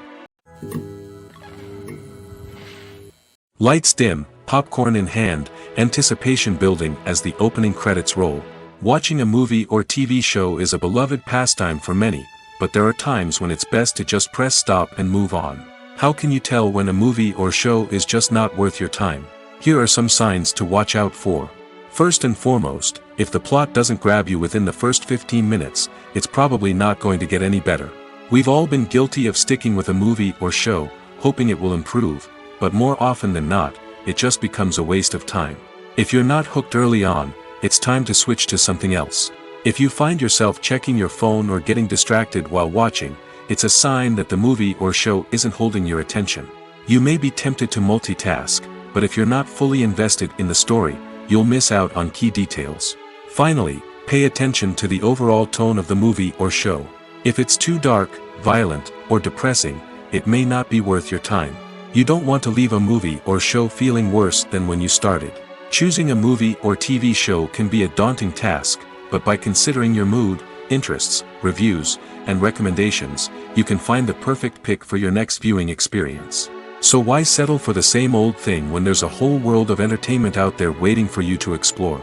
Lights dim, popcorn in hand, anticipation building as the opening credits roll. Watching a movie or TV show is a beloved pastime for many, but there are times when it's best to just press stop and move on. How can you tell when a movie or show is just not worth your time? Here are some signs to watch out for. First and foremost, if the plot doesn't grab you within the first 15 minutes, it's probably not going to get any better. We've all been guilty of sticking with a movie or show, hoping it will improve, but more often than not, it just becomes a waste of time. If you're not hooked early on, it's time to switch to something else. If you find yourself checking your phone or getting distracted while watching, it's a sign that the movie or show isn't holding your attention. You may be tempted to multitask, but if you're not fully invested in the story, you'll miss out on key details. Finally, pay attention to the overall tone of the movie or show. If it's too dark, violent, or depressing, it may not be worth your time. You don't want to leave a movie or show feeling worse than when you started. Choosing a movie or TV show can be a daunting task, but by considering your mood, interests, reviews, and recommendations, you can find the perfect pick for your next viewing experience. So why settle for the same old thing when there's a whole world of entertainment out there waiting for you to explore?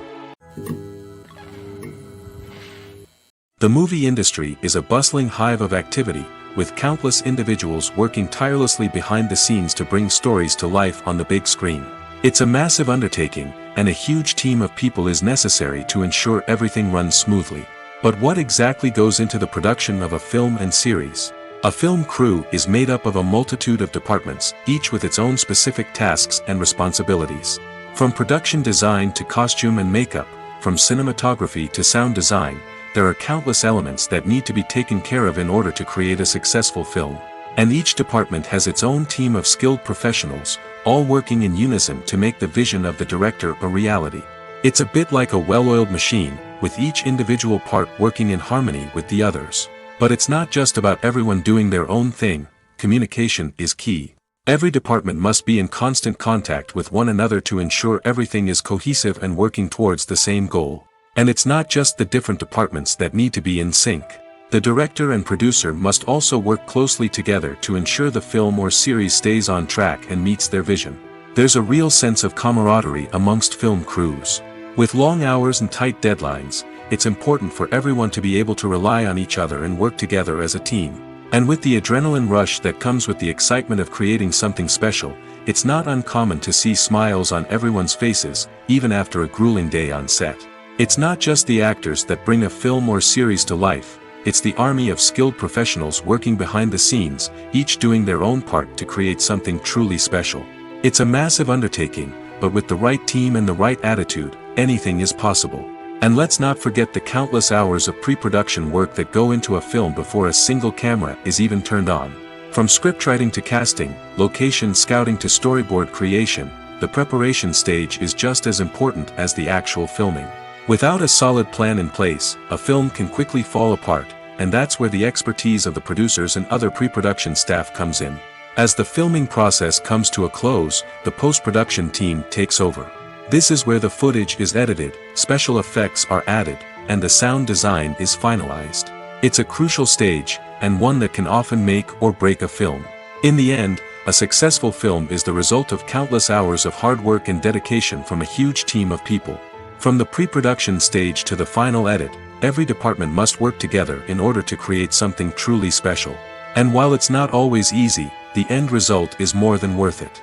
The movie industry is a bustling hive of activity, with countless individuals working tirelessly behind the scenes to bring stories to life on the big screen. It's a massive undertaking, and a huge team of people is necessary to ensure everything runs smoothly. But what exactly goes into the production of a film and series? A film crew is made up of a multitude of departments, each with its own specific tasks and responsibilities. From production design to costume and makeup, from cinematography to sound design, there are countless elements that need to be taken care of in order to create a successful film. And each department has its own team of skilled professionals, all working in unison to make the vision of the director a reality. It's a bit like a well-oiled machine, with each individual part working in harmony with the others. But it's not just about everyone doing their own thing. Communication is key. Every department must be in constant contact with one another to ensure everything is cohesive and working towards the same goal. And it's not just the different departments that need to be in sync. The director and producer must also work closely together to ensure the film or series stays on track and meets their vision. There's a real sense of camaraderie amongst film crews. With long hours and tight deadlines, it's important for everyone to be able to rely on each other and work together as a team. And with the adrenaline rush that comes with the excitement of creating something special, it's not uncommon to see smiles on everyone's faces, even after a grueling day on set. It's not just the actors that bring a film or series to life, it's the army of skilled professionals working behind the scenes, each doing their own part to create something truly special. It's a massive undertaking, but with the right team and the right attitude, anything is possible. And let's not forget the countless hours of pre-production work that go into a film before a single camera is even turned on. From scriptwriting to casting, location scouting to storyboard creation, the preparation stage is just as important as the actual filming. Without a solid plan in place, a film can quickly fall apart, and that's where the expertise of the producers and other pre-production staff comes in. As the filming process comes to a close, the post-production team takes over. This is where the footage is edited, special effects are added, and the sound design is finalized. It's a crucial stage, and one that can often make or break a film. In the end, a successful film is the result of countless hours of hard work and dedication from a huge team of people. From the pre-production stage to the final edit, every department must work together in order to create something truly special. And while it's not always easy, the end result is more than worth it.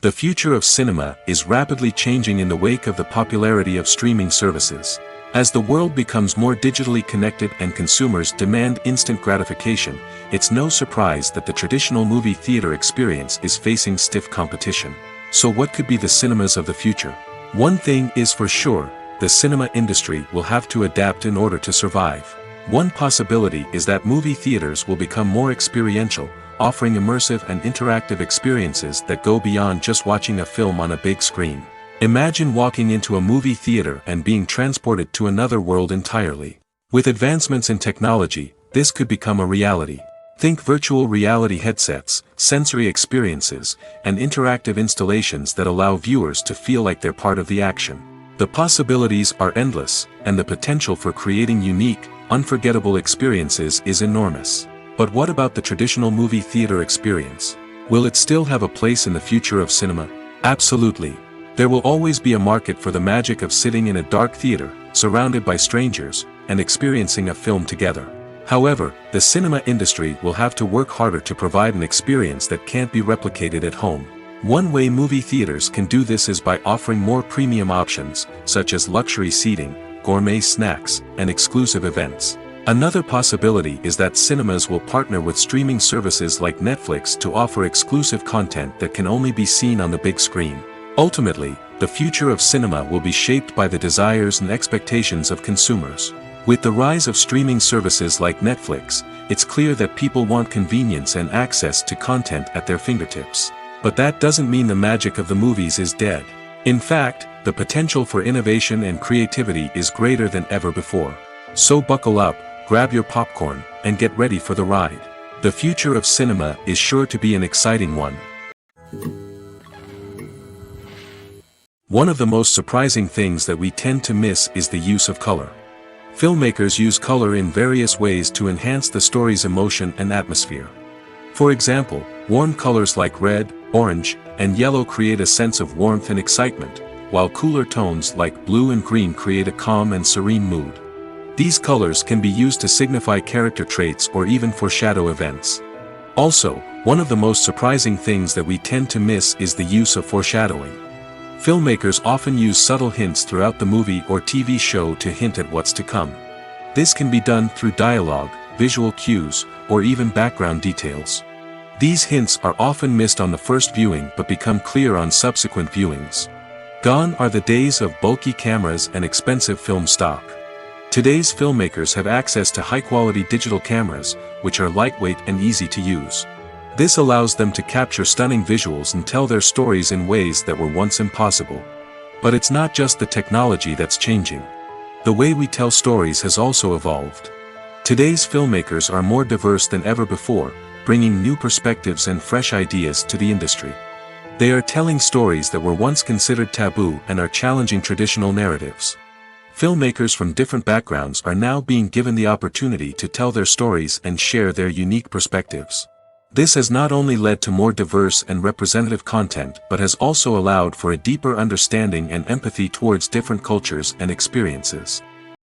The future of cinema is rapidly changing in the wake of the popularity of streaming services. As the world becomes more digitally connected and consumers demand instant gratification, it's no surprise that the traditional movie theater experience is facing stiff competition. So what could be the cinemas of the future? One thing is for sure, the cinema industry will have to adapt in order to survive. One possibility is that movie theaters will become more experiential, offering immersive and interactive experiences that go beyond just watching a film on a big screen. Imagine walking into a movie theater and being transported to another world entirely. With advancements in technology, this could become a reality. Think virtual reality headsets, sensory experiences, and interactive installations that allow viewers to feel like they're part of the action. The possibilities are endless, and the potential for creating unique, unforgettable experiences is enormous. But what about the traditional movie theater experience? Will it still have a place in the future of cinema? Absolutely. There will always be a market for the magic of sitting in a dark theater, surrounded by strangers, and experiencing a film together. However, the cinema industry will have to work harder to provide an experience that can't be replicated at home. One way movie theaters can do this is by offering more premium options, such as luxury seating, gourmet snacks, and exclusive events. Another possibility is that cinemas will partner with streaming services like Netflix to offer exclusive content that can only be seen on the big screen. Ultimately, the future of cinema will be shaped by the desires and expectations of consumers. With the rise of streaming services like Netflix, it's clear that people want convenience and access to content at their fingertips. But that doesn't mean the magic of the movies is dead. In fact, the potential for innovation and creativity is greater than ever before. So buckle up, grab your popcorn, and get ready for the ride. The future of cinema is sure to be an exciting one. One of the most surprising things that we tend to miss is the use of color. Filmmakers use color in various ways to enhance the story's emotion and atmosphere. For example, warm colors like red, orange, and yellow create a sense of warmth and excitement, while cooler tones like blue and green create a calm and serene mood. These colors can be used to signify character traits or even foreshadow events. Also, one of the most surprising things that we tend to miss is the use of foreshadowing. Filmmakers often use subtle hints throughout the movie or TV show to hint at what's to come. This can be done through dialogue, visual cues, or even background details. These hints are often missed on the first viewing but become clear on subsequent viewings. Gone are the days of bulky cameras and expensive film stock. Today's filmmakers have access to high-quality digital cameras, which are lightweight and easy to use. This allows them to capture stunning visuals and tell their stories in ways that were once impossible. But it's not just the technology that's changing. The way we tell stories has also evolved. Today's filmmakers are more diverse than ever before, bringing new perspectives and fresh ideas to the industry. They are telling stories that were once considered taboo and are challenging traditional narratives. Filmmakers from different backgrounds are now being given the opportunity to tell their stories and share their unique perspectives. This has not only led to more diverse and representative content but has also allowed for a deeper understanding and empathy towards different cultures and experiences.